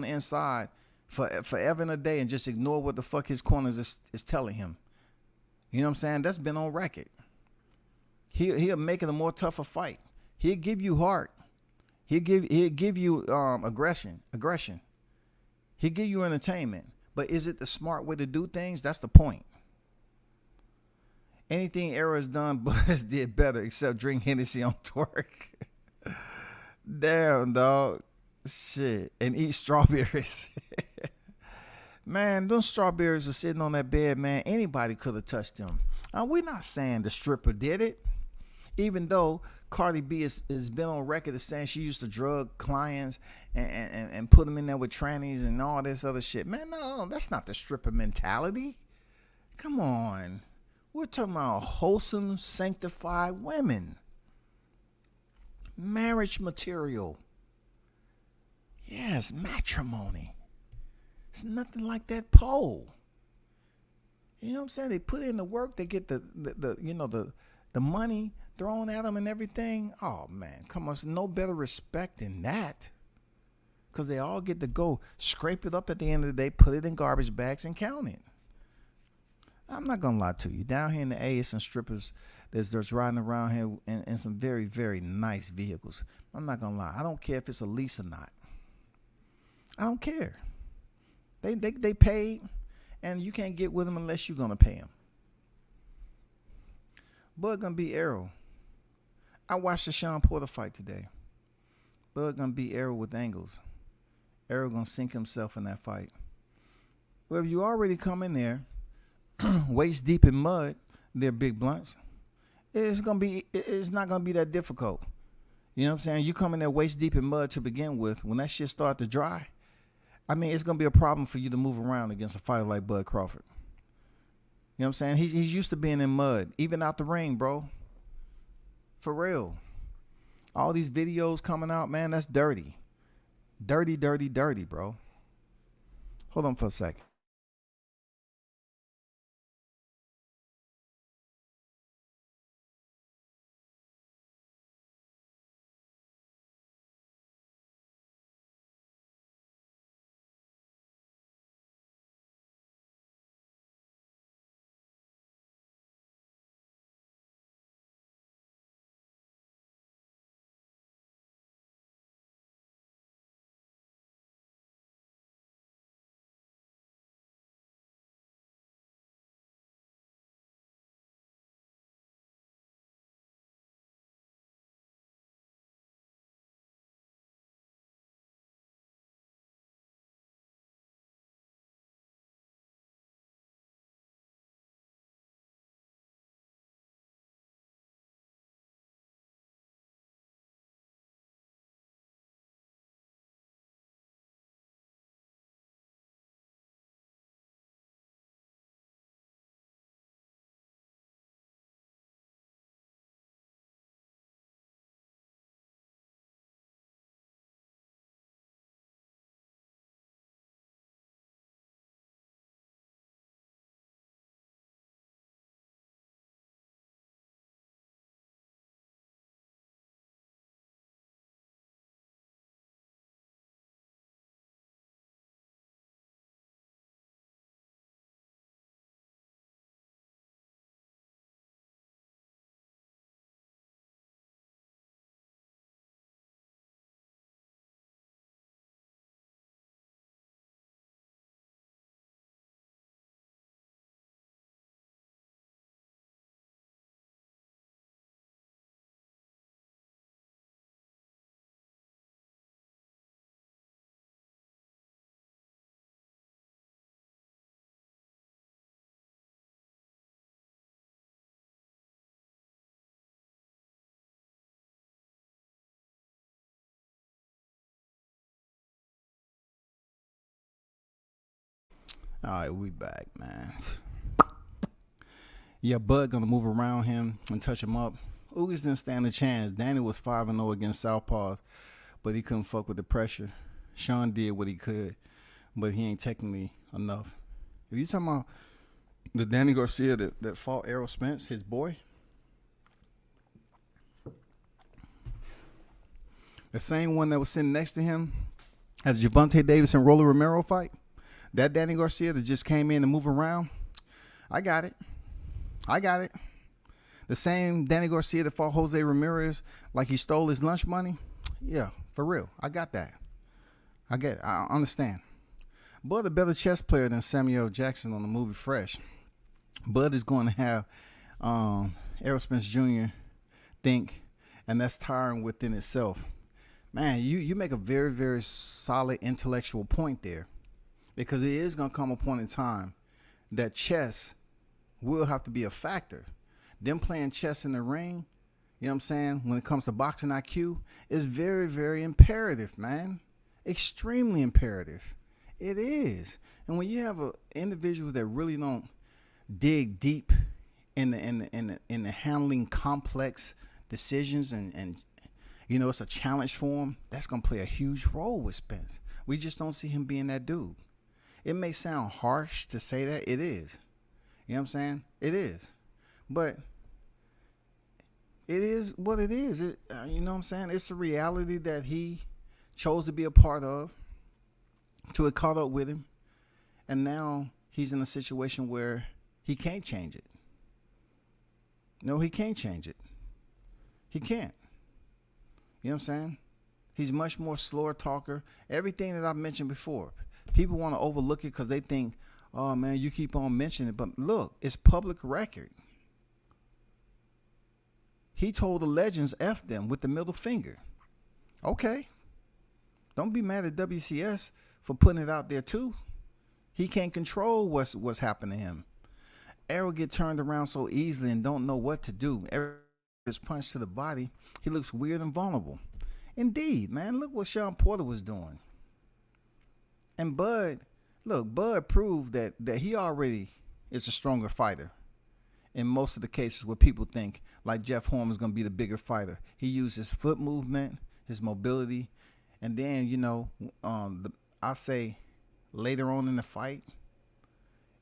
the inside forever and a day and just ignore what the fuck his corners is telling him. You know what I'm saying? That's been on record. He'll make it a more tougher fight. He'll give you heart, He'll give you aggression. He'll give you entertainment. But is it the smart way to do things? That's the point. Anything Errol has done, Buzz did better except drink Hennessy on twerk. Damn, dog. Shit. And eat strawberries. Man, those strawberries were sitting on that bed, man. Anybody could have touched them. We're not saying the stripper did it. Even though Cardi B has been on record as saying she used to drug clients and put them in there with trannies and all this other shit. Man, no, that's not the stripper mentality. Come on. We're talking about wholesome, sanctified women. Marriage material. Yes, matrimony. It's nothing like that pole. You know what I'm saying? They put in the work, they get the money thrown at them and everything. Oh man, come on, there's no better respect than that. Because they all get to go scrape it up at the end of the day, put it in garbage bags and count it. I'm not gonna lie to you. Down here in the A, it's some strippers that's riding around here in some very, very nice vehicles. I'm not gonna lie. I don't care if it's a lease or not. I don't care. They paid, and you can't get with them unless you're gonna pay them. Bud gonna beat Errol. I watched the Sean Porter fight today. Bud gonna beat Errol with angles. Errol gonna sink himself in that fight. Well, if you already come in there waist deep in mud, they're big blunts. It's not gonna be that difficult. You know what I'm saying? You come in there waist deep in mud to begin with. When that shit start to dry, I mean, it's gonna be a problem for you to move around against a fighter like Bud Crawford. You know what I'm saying? He's used to being in mud, even out the ring, bro. For real. All these videos coming out, man, that's dirty. Dirty, dirty, dirty, bro. Hold on for a second. All right, we back, man. Yeah, Bud gonna move around him and touch him up. Ugas didn't stand a chance. Danny was 5-0 against Southpaws, but he couldn't fuck with the pressure. Sean did what he could, but he ain't technically enough. If you talking about the Danny Garcia that fought Errol Spence, his boy, the same one that was sitting next to him at the Gervonta Davis and Rolly Romero fight, that Danny Garcia that just came in and move around, I got it. The same Danny Garcia that fought Jose Ramirez like he stole his lunch money, yeah, For real. I got that. I understand. Bud a better chess player than Samuel Jackson on the movie Fresh. Bud is going to have Errol Spence Jr. think, and that's tiring within itself. Man, you make a very, very solid intellectual point there, because it is going to come a point in time that chess will have to be a factor. Them playing chess in the ring, you know what I'm saying, when it comes to boxing IQ, is very, very imperative, man. Extremely imperative. It is. And when you have an individual that really don't dig deep in the handling complex decisions, and you know, it's a challenge for him, that's gonna play a huge role with Spence. We just don't see him being that dude. It may sound harsh to say that. It is. You know what I'm saying? It is. But it is what it is. You know what I'm saying? It's a reality that he chose to be a part of, till it caught up with him. And now he's in a situation where he can't change it. No, he can't change it. He can't. You know what I'm saying? He's much more slower talker. Everything that I've mentioned before. People want to overlook it because they think, oh man, you keep on mentioning it. But look, it's public record. He told the legends F them with the middle finger. Okay. Don't be mad at WCS for putting it out there too. He can't control what's happening to him. Errol get turned around so easily and don't know what to do. Errol is punched to the body. He looks weird and vulnerable. Indeed, man. Look what Sean Porter was doing. And Bud proved that he already is a stronger fighter. In most of the cases where people think like Jeff Horn is going to be the bigger fighter, he used his foot movement, his mobility, and then, you know, I say later on in the fight,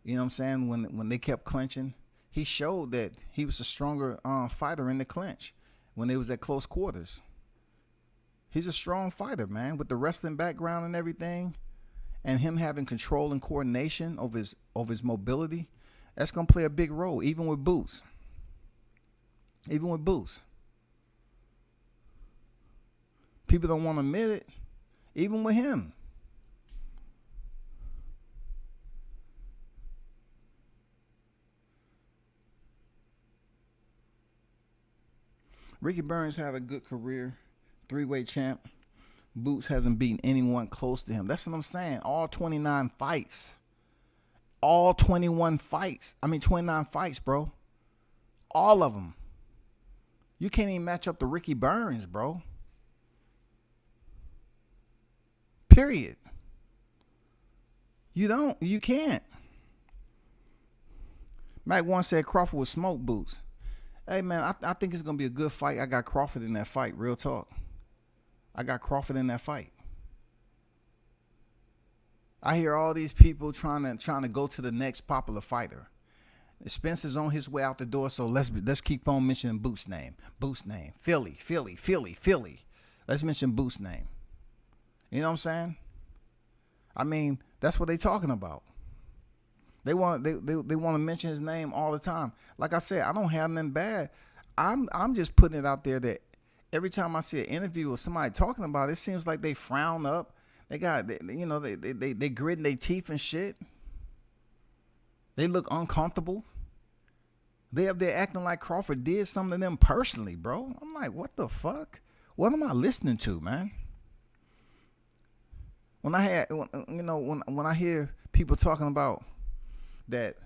you know what I'm saying, when they kept clinching, he showed that he was a stronger fighter in the clinch when they was at close quarters. He's a strong fighter, man, with the wrestling background and everything, and him having control and coordination of his mobility. That's going to play a big role, even with Boots. Even with Boots. People don't want to admit it, even with him. Ricky Burns had a good career, 3-weight champ. Boots hasn't beaten anyone close to him. That's what I'm saying. All 29 fights. All 29 fights, bro. All of them. You can't even match up to Ricky Burns, bro. Period. You can't. Mac once said Crawford would smoke Boots. Hey, man, I think it's going to be a good fight. I got Crawford in that fight, real talk. I got Crawford in that fight. I hear all these people trying to go to the next popular fighter. Spence is on his way out the door, so let's keep on mentioning Boots' name. Boots' name. Philly. Let's mention Boots' name. You know what I'm saying? I mean, that's what they talking about. They want to mention his name all the time. Like I said, I don't have nothing bad. I'm just putting it out there that every time I see an interview with somebody talking about it, it seems like they frown up. They gritting their teeth and shit. They look uncomfortable. They up there acting like Crawford did something to them personally, bro. I'm like, what the fuck? What am I listening to, man? When I hear people talking about that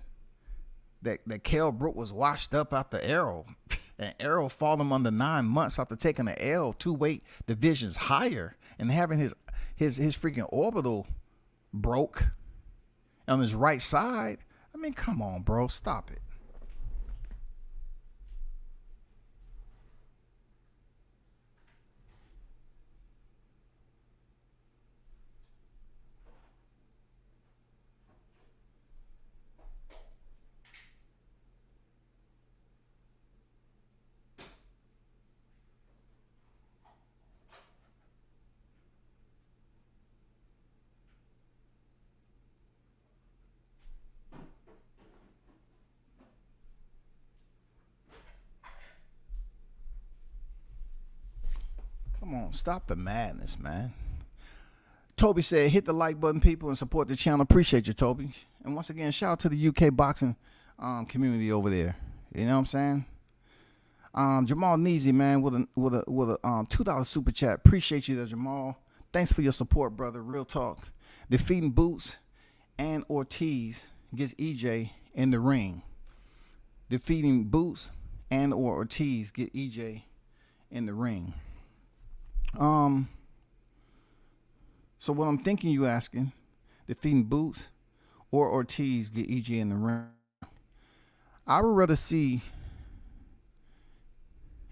Kell Brook was washed up after Errol, and Errol fought him under 9 months after taking an L 2 weight divisions higher and having his freaking orbital broke on his right side. I mean, come on, bro. Stop it. on. Stop the madness, man. Toby said, hit the like button, people, and support the channel. Appreciate you, Toby. And once again, shout out to the UK boxing community over there. You know what I'm saying? Jamal Neasy, man, with a $2 super chat. Appreciate you there, Jamal. Thanks for your support, brother. Real talk. Defeating Boots and Ortiz gets EJ in the ring. Defeating Boots and or Ortiz get EJ in the ring. So what I'm thinking you asking, defeating Boots or Ortiz get EJ in the ring. I would rather see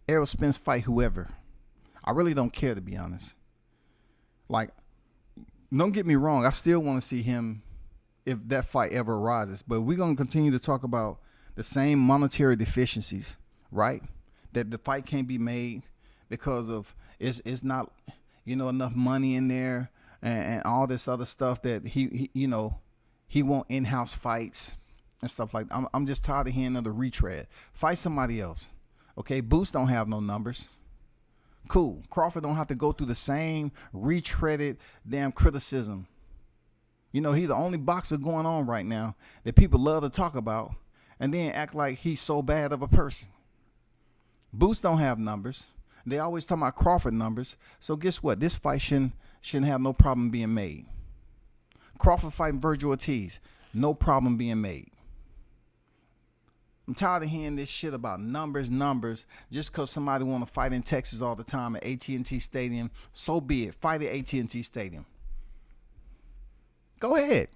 Errol Spence fight whoever. I really don't care, to be honest. Like, don't get me wrong, I still want to see him if that fight ever arises. But we're going to continue to talk about the same monetary deficiencies, right? That the fight can't be made because of it's not, enough money in there and all this other stuff that he want in-house fights and stuff like that. I'm just tired of hearing another retread. Fight somebody else. Okay, Boots don't have no numbers. Cool. Crawford don't have to go through the same retreaded damn criticism. He's the only boxer going on right now that people love to talk about and then act like he's so bad of a person. Boots don't have numbers. They always talk about Crawford numbers. So guess what? This fight shouldn't have no problem being made. Crawford fighting Virgil Ortiz, no problem being made. I'm tired of hearing this shit about numbers, just because somebody want to fight in Texas all the time at AT&T Stadium. So be it. Fight at AT&T Stadium. Go ahead.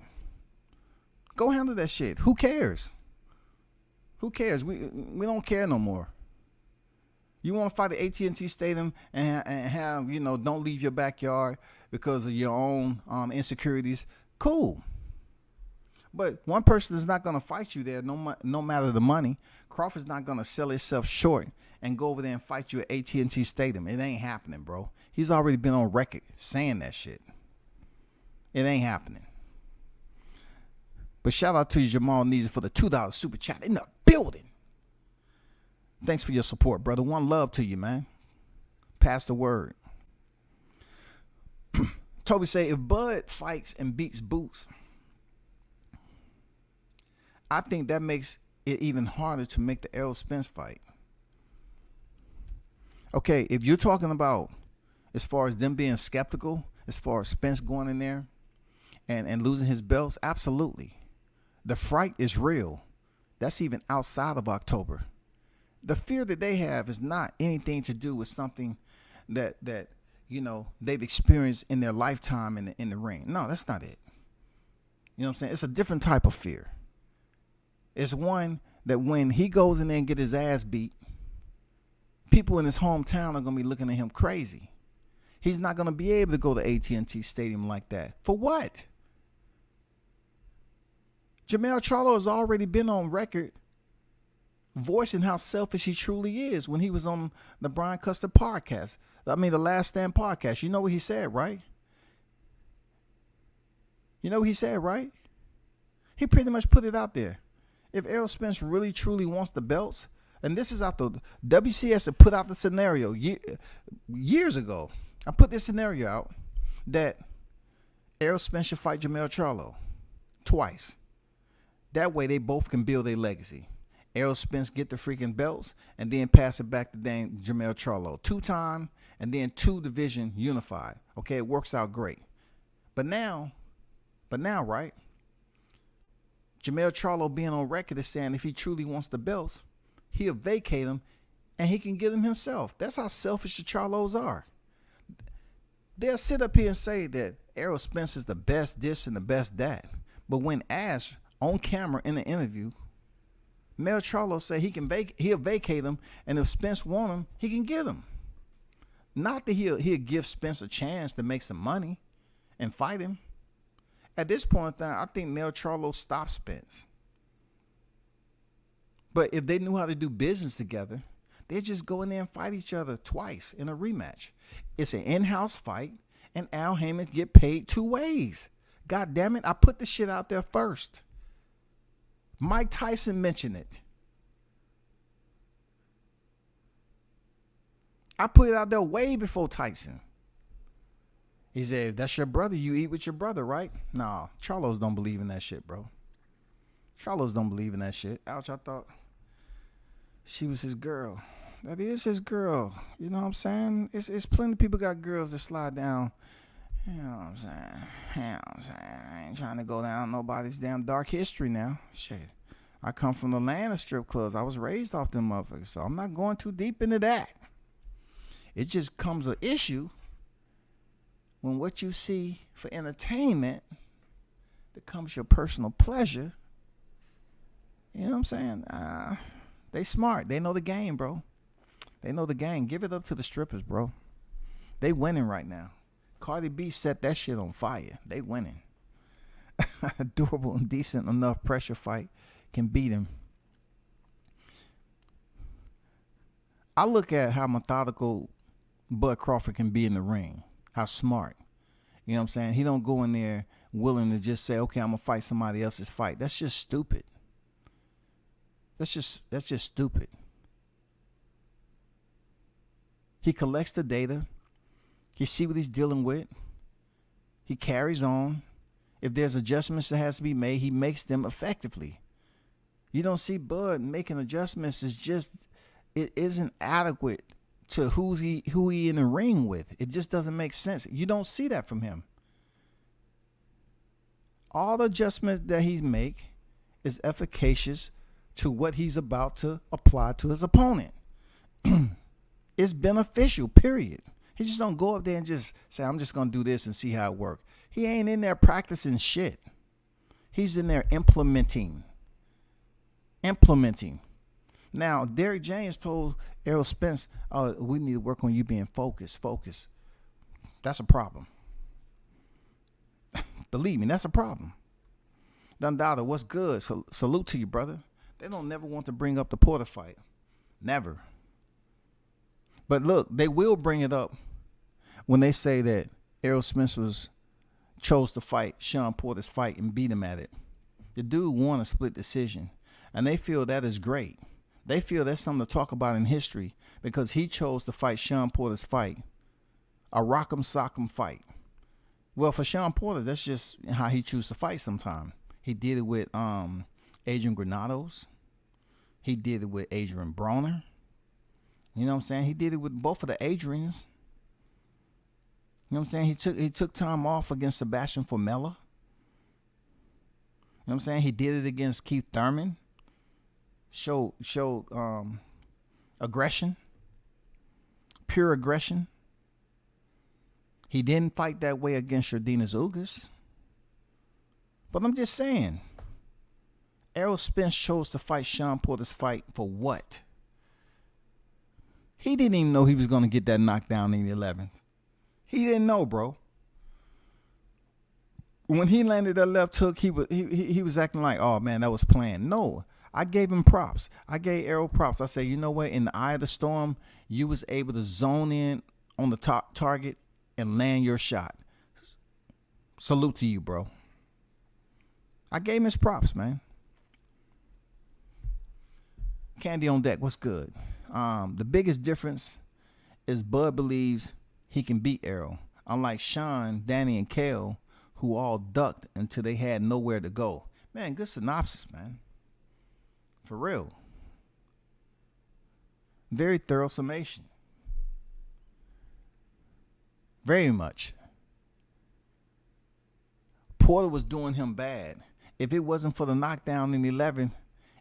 Go handle that shit. Who cares? Who cares? We don't care no more. You want to fight at AT&T Stadium and have, don't leave your backyard because of your own insecurities. Cool. But one person is not going to fight you there, no matter the money. Crawford's not going to sell himself short and go over there and fight you at AT&T Stadium. It ain't happening, bro. He's already been on record saying that shit. It ain't happening. But shout out to you, Jamal Neasy, for the $2 super chat in the building. Thanks for your support, brother. One love to you, man. Pass the word. Toby say, if Bud fights and beats Boots, I think that makes it even harder to make the Errol Spence fight. Okay, if you're talking about as far as them being skeptical, as far as Spence going in there and losing his belts, absolutely. The fright is real. That's even outside of October. The fear that they have is not anything to do with something that they've experienced in their lifetime in the ring. No, that's not it. You know what I'm saying? It's a different type of fear. It's one that when he goes in there and get his ass beat, people in his hometown are going to be looking at him crazy. He's not going to be able to go to AT&T Stadium like that. For what? Mall Charlo has already been on record voicing how selfish he truly is when he was on the Brian Custer podcast. The Last Stand podcast. You know what he said, right? He pretty much put it out there. If Errol Spence really truly wants the belts, and this is after WCS had put out the scenario years ago. I put this scenario out that Errol Spence should fight Mall Charlo twice. That way they both can build a legacy. Errol Spence get the freaking belts and then pass it back to Mall Charlo. 2-time and then 2-division unified. Okay, it works out great. But now, right? Mall Charlo being on record is saying if he truly wants the belts, he'll vacate them and he can get them himself. That's how selfish the Charlos are. They'll sit up here and say that Errol Spence is the best this and the best that. But when asked on camera in an interview, Mall Charlo said he'll vacate them, and if Spence want him, he can get them. Not that he'll give Spence a chance to make some money and fight him. At this point in time, I think Mall Charlo stopped Spence. But if they knew how to do business together, they'd just go in there and fight each other twice in a rematch. It's an in-house fight, and Al Heyman get paid 2 ways. God damn it, I put the shit out there first. Mike Tyson mentioned it. I put it out there way before Tyson. He said, if that's your brother, you eat with your brother, right? Nah, Charlos don't believe in that shit, bro. Charlos don't believe in that shit. Ouch, I thought she was his girl. That is his girl. You know what I'm saying? It's plenty of people got girls that slide down. You know what I'm saying? You know what I'm saying? I ain't trying to go down nobody's damn dark history now. Shit. I come from the land of strip clubs. I was raised off them motherfuckers, so I'm not going too deep into that. It just comes an issue when what you see for entertainment becomes your personal pleasure. You know what I'm saying? They smart. They know the game, bro. They know the game. Give it up to the strippers, bro. They winning right now. Cardi B set that shit on fire. They winning. A durable and decent enough pressure fight can beat him. I look at how methodical Bud Crawford can be in the ring. How smart. You know what I'm saying? He don't go in there willing to just say, okay, I'm going to fight somebody else's fight. That's just stupid. That's just stupid. He collects the data. He see what he's dealing with. He carries on. If there's adjustments that has to be made, he makes them effectively. You don't see Bud making adjustments. It isn't adequate to who he in the ring with. It just doesn't make sense. You don't see that from him. All the adjustments that he's make is efficacious to what he's about to apply to his opponent. It's beneficial, period. He just don't go up there and just say, I'm just going to do this and see how it works. He ain't in there practicing shit. He's in there implementing. Now, Derrick James told Errol Spence, oh, we need to work on you being focused. That's a problem. Believe me, that's a problem. Dundada, what's good? Salute to you, brother. They don't never want to bring up the Porter fight. Never. But look, they will bring it up when they say that Errol Spence chose to fight Sean Porter's fight and beat him at it. The dude won a split decision, and they feel that is great. They feel that's something to talk about in history because he chose to fight Sean Porter's fight, a rock'em sock'em fight. Well, for Sean Porter, that's just how he chooses to fight sometimes. He did it with Adrian Granados. He did it with Adrian Broner. You know what I'm saying? He did it with both of the Adrians. You know what I'm saying? He took time off against Sebastian Formella. You know what I'm saying? He did it against Keith Thurman. Showed aggression. Pure aggression. He didn't fight that way against Jordinas Ugas. But I'm just saying, Errol Spence chose to fight Sean Porter's fight for what? He didn't even know he was going to get that knockdown in the 11th. He didn't know, bro. When he landed that left hook, he was acting like, oh man, that was planned. No, I gave him props. I gave Errol props. I said, you know what? In the eye of the storm, you was able to zone in on the top target and land your shot. Salute to you, bro. I gave him his props, man. Candy on deck, what's good? The biggest difference is Bud believes he can beat Errol, unlike Sean, Danny, and Kale, who all ducked until they had nowhere to go. Man, good synopsis, man. For real. Very thorough summation. Very much. Porter was doing him bad. If it wasn't for the knockdown in 11,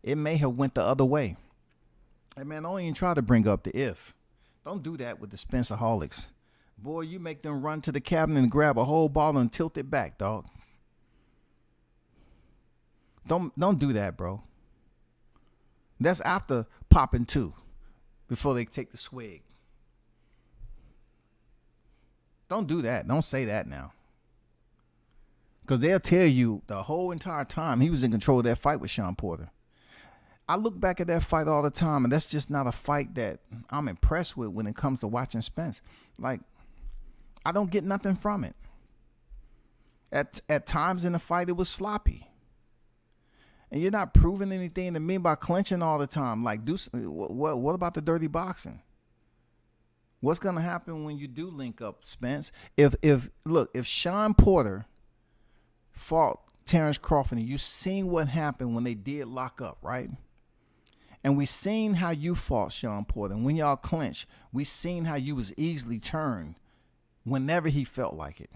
it may have went the other way. Hey man, don't even try to bring up the if. Don't do that with the Spencerholics. Boy, you make them run to the cabinet and grab a whole bottle and tilt it back, dog. Don't do that, bro. That's after popping two, before they take the swig. Don't do that. Don't say that now. Because they'll tell you the whole entire time he was in control of that fight with Sean Porter. I look back at that fight all the time, and that's just not a fight that I'm impressed with when it comes to watching Spence. Like, I don't get nothing from it. At times in the fight, it was sloppy. And you're not proving anything to me by clinching all the time. Like, what about the dirty boxing? What's gonna happen when you do link up, Spence? If Sean Porter fought Terrence Crawford, and you seen what happened when they did lock up, right? And we seen how you fought Sean Porter. And when y'all clinched, we seen how you was easily turned whenever he felt like it.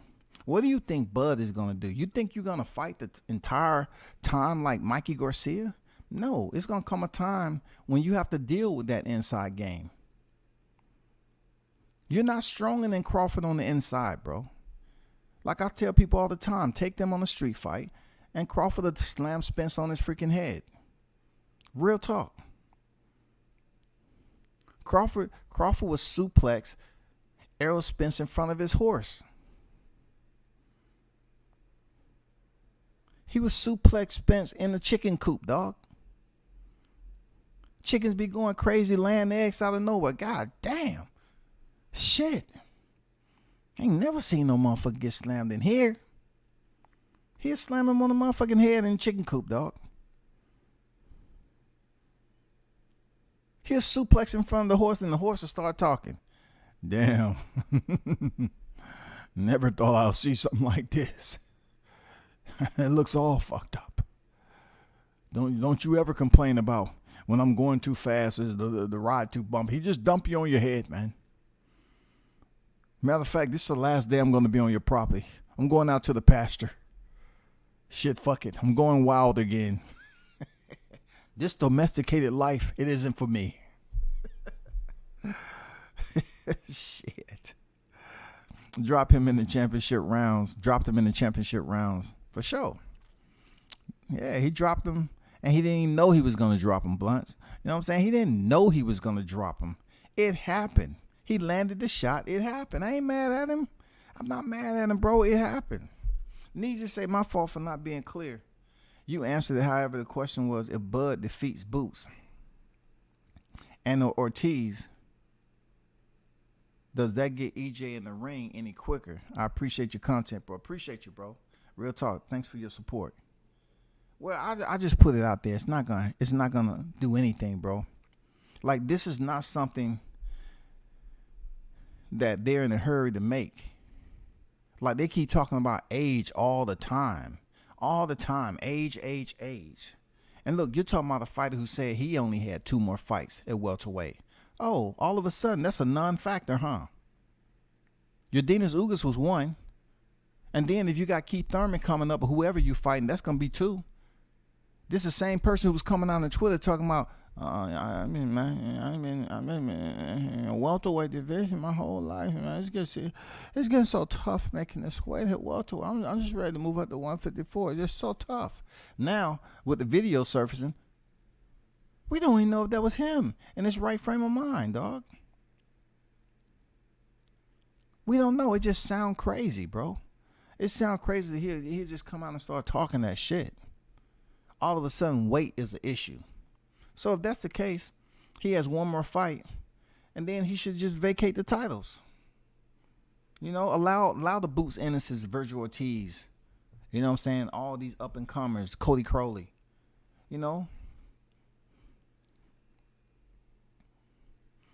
What do you think Bud is gonna do? You think you're gonna fight the entire time like Mikey Garcia? No, it's gonna come a time when you have to deal with that inside game. You're not stronger than Crawford on the inside, bro. Like I tell people all the time, take them on a street fight, and Crawford will slam Spence on his freaking head. Real talk. Crawford was suplex Errol Spence in front of his horse. He was suplex Spence in the chicken coop, dog. Chickens be going crazy, laying eggs out of nowhere. God damn. Shit. Ain't never seen no motherfucker get slammed in here. He'll slam him on the motherfucking head in the chicken coop, dog. He'll suplex in front of the horse and the horse will start talking. Damn. Never thought I'll see something like this. It looks all fucked up. Don't you ever complain about when I'm going too fast, is the ride too bumpy. He just dump you on your head, man. Matter of fact, this is the last day I'm going to be on your property. I'm going out to the pasture. Shit, fuck it. I'm going wild again. This domesticated life, it isn't for me. Shit. Drop him in the championship rounds. Dropped him in the championship rounds. For sure. Yeah, he dropped him. And he didn't even know he was going to drop him, Blunts. You know what I'm saying? He didn't know he was going to drop him. It happened. He landed the shot. It happened. I ain't mad at him. I'm not mad at him, bro. It happened. Needs to say my fault for not being clear. You answered it however the question was, if Bud defeats Boots and Ortiz, does that get EJ in the ring any quicker? I appreciate your content, bro. Appreciate you, bro. Real talk. Thanks for your support. Well, I just put it out there. It's not gonna do anything, bro. Like, this is not something that they're in a hurry to make. Like, they keep talking about age all the time. All the time. Age. And look, you're talking about a fighter who said he only had 2 more fights at welterweight. Oh, all of a sudden, that's a non-factor, huh? Yordenis Ugas was 1. And then if you got Keith Thurman coming up, or whoever you fighting, that's going to be 2. This is the same person who was coming out on Twitter talking about, I've been in a welterweight division my whole life, man. It's getting so tough making this weight at welterweight. I'm just ready to move up to 154. It's just so tough. Now, with the video surfacing, we don't even know if that was him in his right frame of mind, dog. We don't know. It just sound crazy, bro. It sound crazy to hear he just come out and start talking that shit. All of a sudden, weight is an issue. So if that's the case, he has 1 more fight, and then he should just vacate the titles. You know, allow the Boots Ennis's, Virgil Ortiz, you know what I'm saying, all these up-and-comers, Cody Crowley, you know,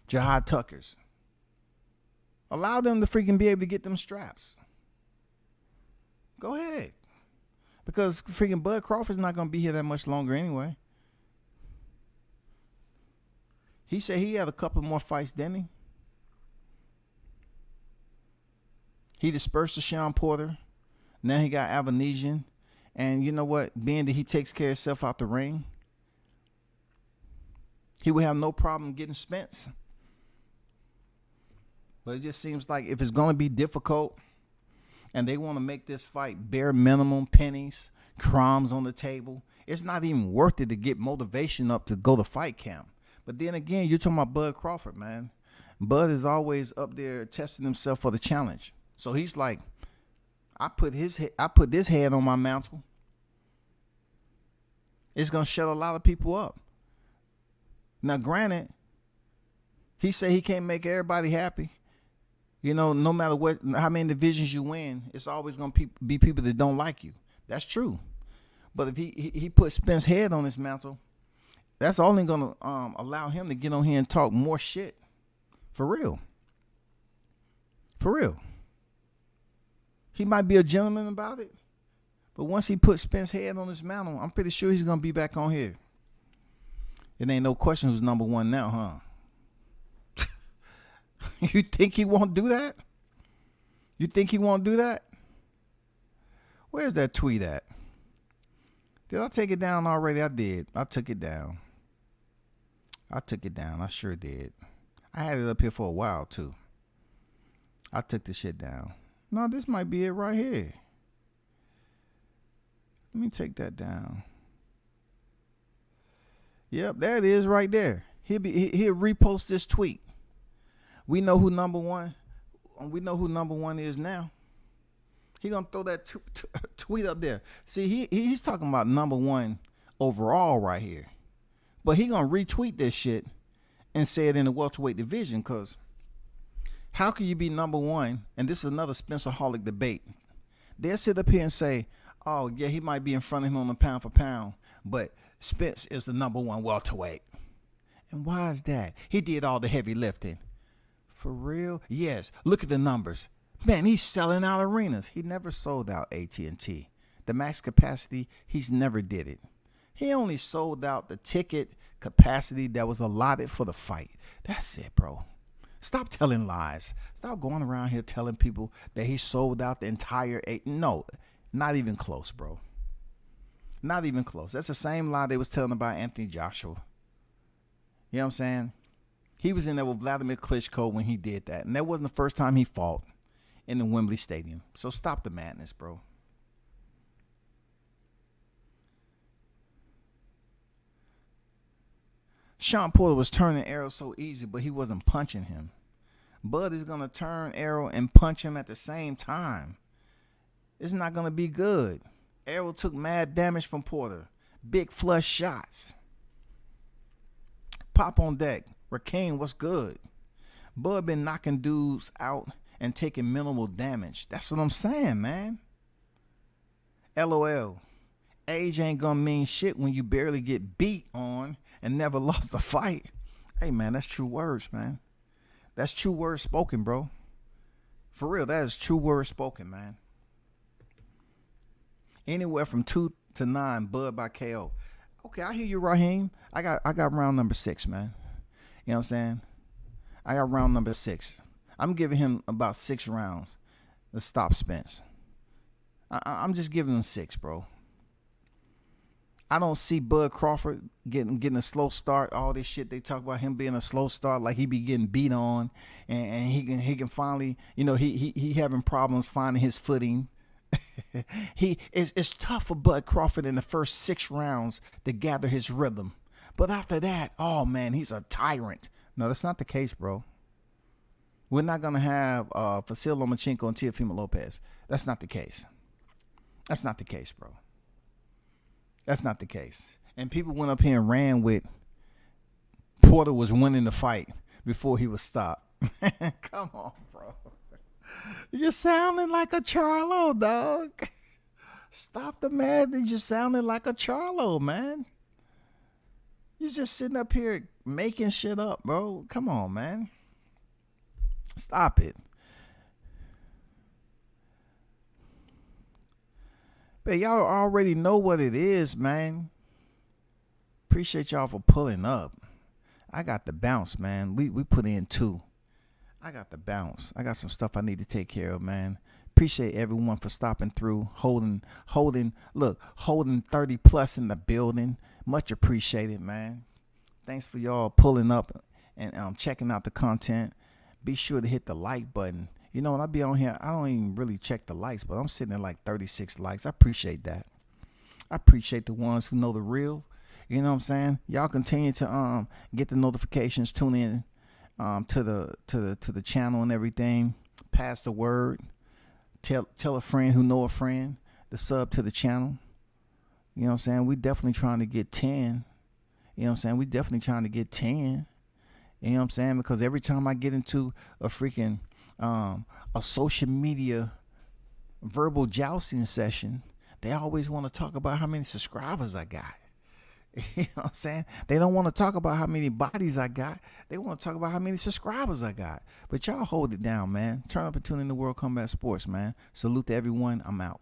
Jihad Tuckers. Allow them to freaking be able to get them straps. Go ahead. Because freaking Bud Crawford's not going to be here that much longer anyway. He said he had a couple more fights, didn't he? He dispersed to Sean Porter. Now he got Avanesian. And you know what? Being that he takes care of himself out the ring, he would have no problem getting Spence. But it just seems like if it's going to be difficult and they want to make this fight bare minimum, pennies, crumbs on the table, it's not even worth it to get motivation up to go to fight camp. But then again, you're talking about Bud Crawford, man. Bud is always up there testing himself for the challenge. So he's like, I put this head on my mantle. It's going to shut a lot of people up. Now, granted, he said he can't make everybody happy. You know, no matter how many divisions you win, it's always going to be people that don't like you. That's true. But if he put Spence's head on his mantle, that's only going to allow him to get on here and talk more shit. For real. For real. He might be a gentleman about it, but once he puts Spence' head on his mantle, I'm pretty sure he's going to be back on here. It ain't no question who's number one now, huh? You think he won't do that? You think he won't do that? Where's that tweet at? Did I take it down already? I did. I took it down. I sure did. I had it up here for a while, too. I took the shit down. No, this might be it right here. Let me take that down. Yep, there it is right there. He'll repost this tweet. We know who number one. We know who number one is now. He gonna throw that tweet up there. See, he's talking about number one overall right here, but he gonna retweet this shit and say it in the welterweight division. Cause how can you be number one? And this is another Spencerholic debate. They'll sit up here and say, "Oh yeah, he might be in front of him on the pound for pound, but Spence is the number one welterweight." And why is that? He did all the heavy lifting. For real? Yes. Look at the numbers. Man, he's selling out arenas. He never sold out AT&T. The max capacity, he's never did it. He only sold out the ticket capacity that was allotted for the fight. That's it, bro. Stop telling lies. Stop going around here telling people that he sold out the entire No, not even close, bro. Not even close. That's the same lie they was telling about Anthony Joshua. You know what I'm saying? He was in there with Vladimir Klitschko when he did that. And that wasn't the first time he fought in the Wembley Stadium. So stop the madness, bro. Sean Porter was turning Errol so easy, but he wasn't punching him. Bud is going to turn Errol and punch him at the same time. It's not going to be good. Errol took mad damage from Porter. Big flush shots. Pop on deck. Rakeem, what's good? Bud been knocking dudes out and taking minimal damage. That's what I'm saying, man. LOL. Age ain't gonna mean shit when you barely get beat on and never lost a fight. Hey, man, that's true words, man. That's true words spoken, bro. For real, that is true words spoken, man. Anywhere from 2 to 9, Bud by KO. Okay, I hear you, Raheem. I got round number 6, man. You know what I'm saying? I got round number 6. I'm giving him about 6 rounds to stop Spence. I'm just giving him 6, bro. I don't see Bud Crawford getting a slow start. All this shit they talk about him being a slow start, like he be getting beat on, and he can finally, you know, he having problems finding his footing. It's tough for Bud Crawford in the first 6 rounds to gather his rhythm. But after that, oh man, he's a tyrant. No, that's not the case, bro. We're not gonna have Vasyl Lomachenko and Teofimo Lopez. That's not the case. That's not the case, bro. That's not the case. And people went up here and ran with Porter was winning the fight before he was stopped. Come on, bro. You're sounding like a Charlo, dog. Stop the madness. You're sounding like a Charlo, man. You're just sitting up here making shit up, bro. Come on, man. Stop it. But y'all already know what it is, man. Appreciate y'all for pulling up. I got the bounce, man. We put in 2. I got the bounce. I got some stuff I need to take care of, man. Appreciate everyone for stopping through, holding 30 plus in the building. Much appreciated, man. Thanks for y'all pulling up and checking out the content. Be sure to hit the like button. You know, when I be on here, I don't even really check the likes, but I'm sitting at like 36 likes. I appreciate that. I appreciate the ones who know the real. You know what I'm saying? Y'all continue to get the notifications, tune in to the channel and everything. Pass the word. Tell a friend who know a friend to sub to the channel. You know what I'm saying? We definitely trying to get 10. You know what I'm saying? We definitely trying to get 10. You know what I'm saying? Because every time I get into a freaking a social media verbal jousting session, they always want to talk about how many subscribers I got. You know what I'm saying? They don't want to talk about how many bodies I got. They want to talk about how many subscribers I got. But y'all hold it down, man. Turn up and tune in to World Combat Sports, man. Salute to everyone. I'm out.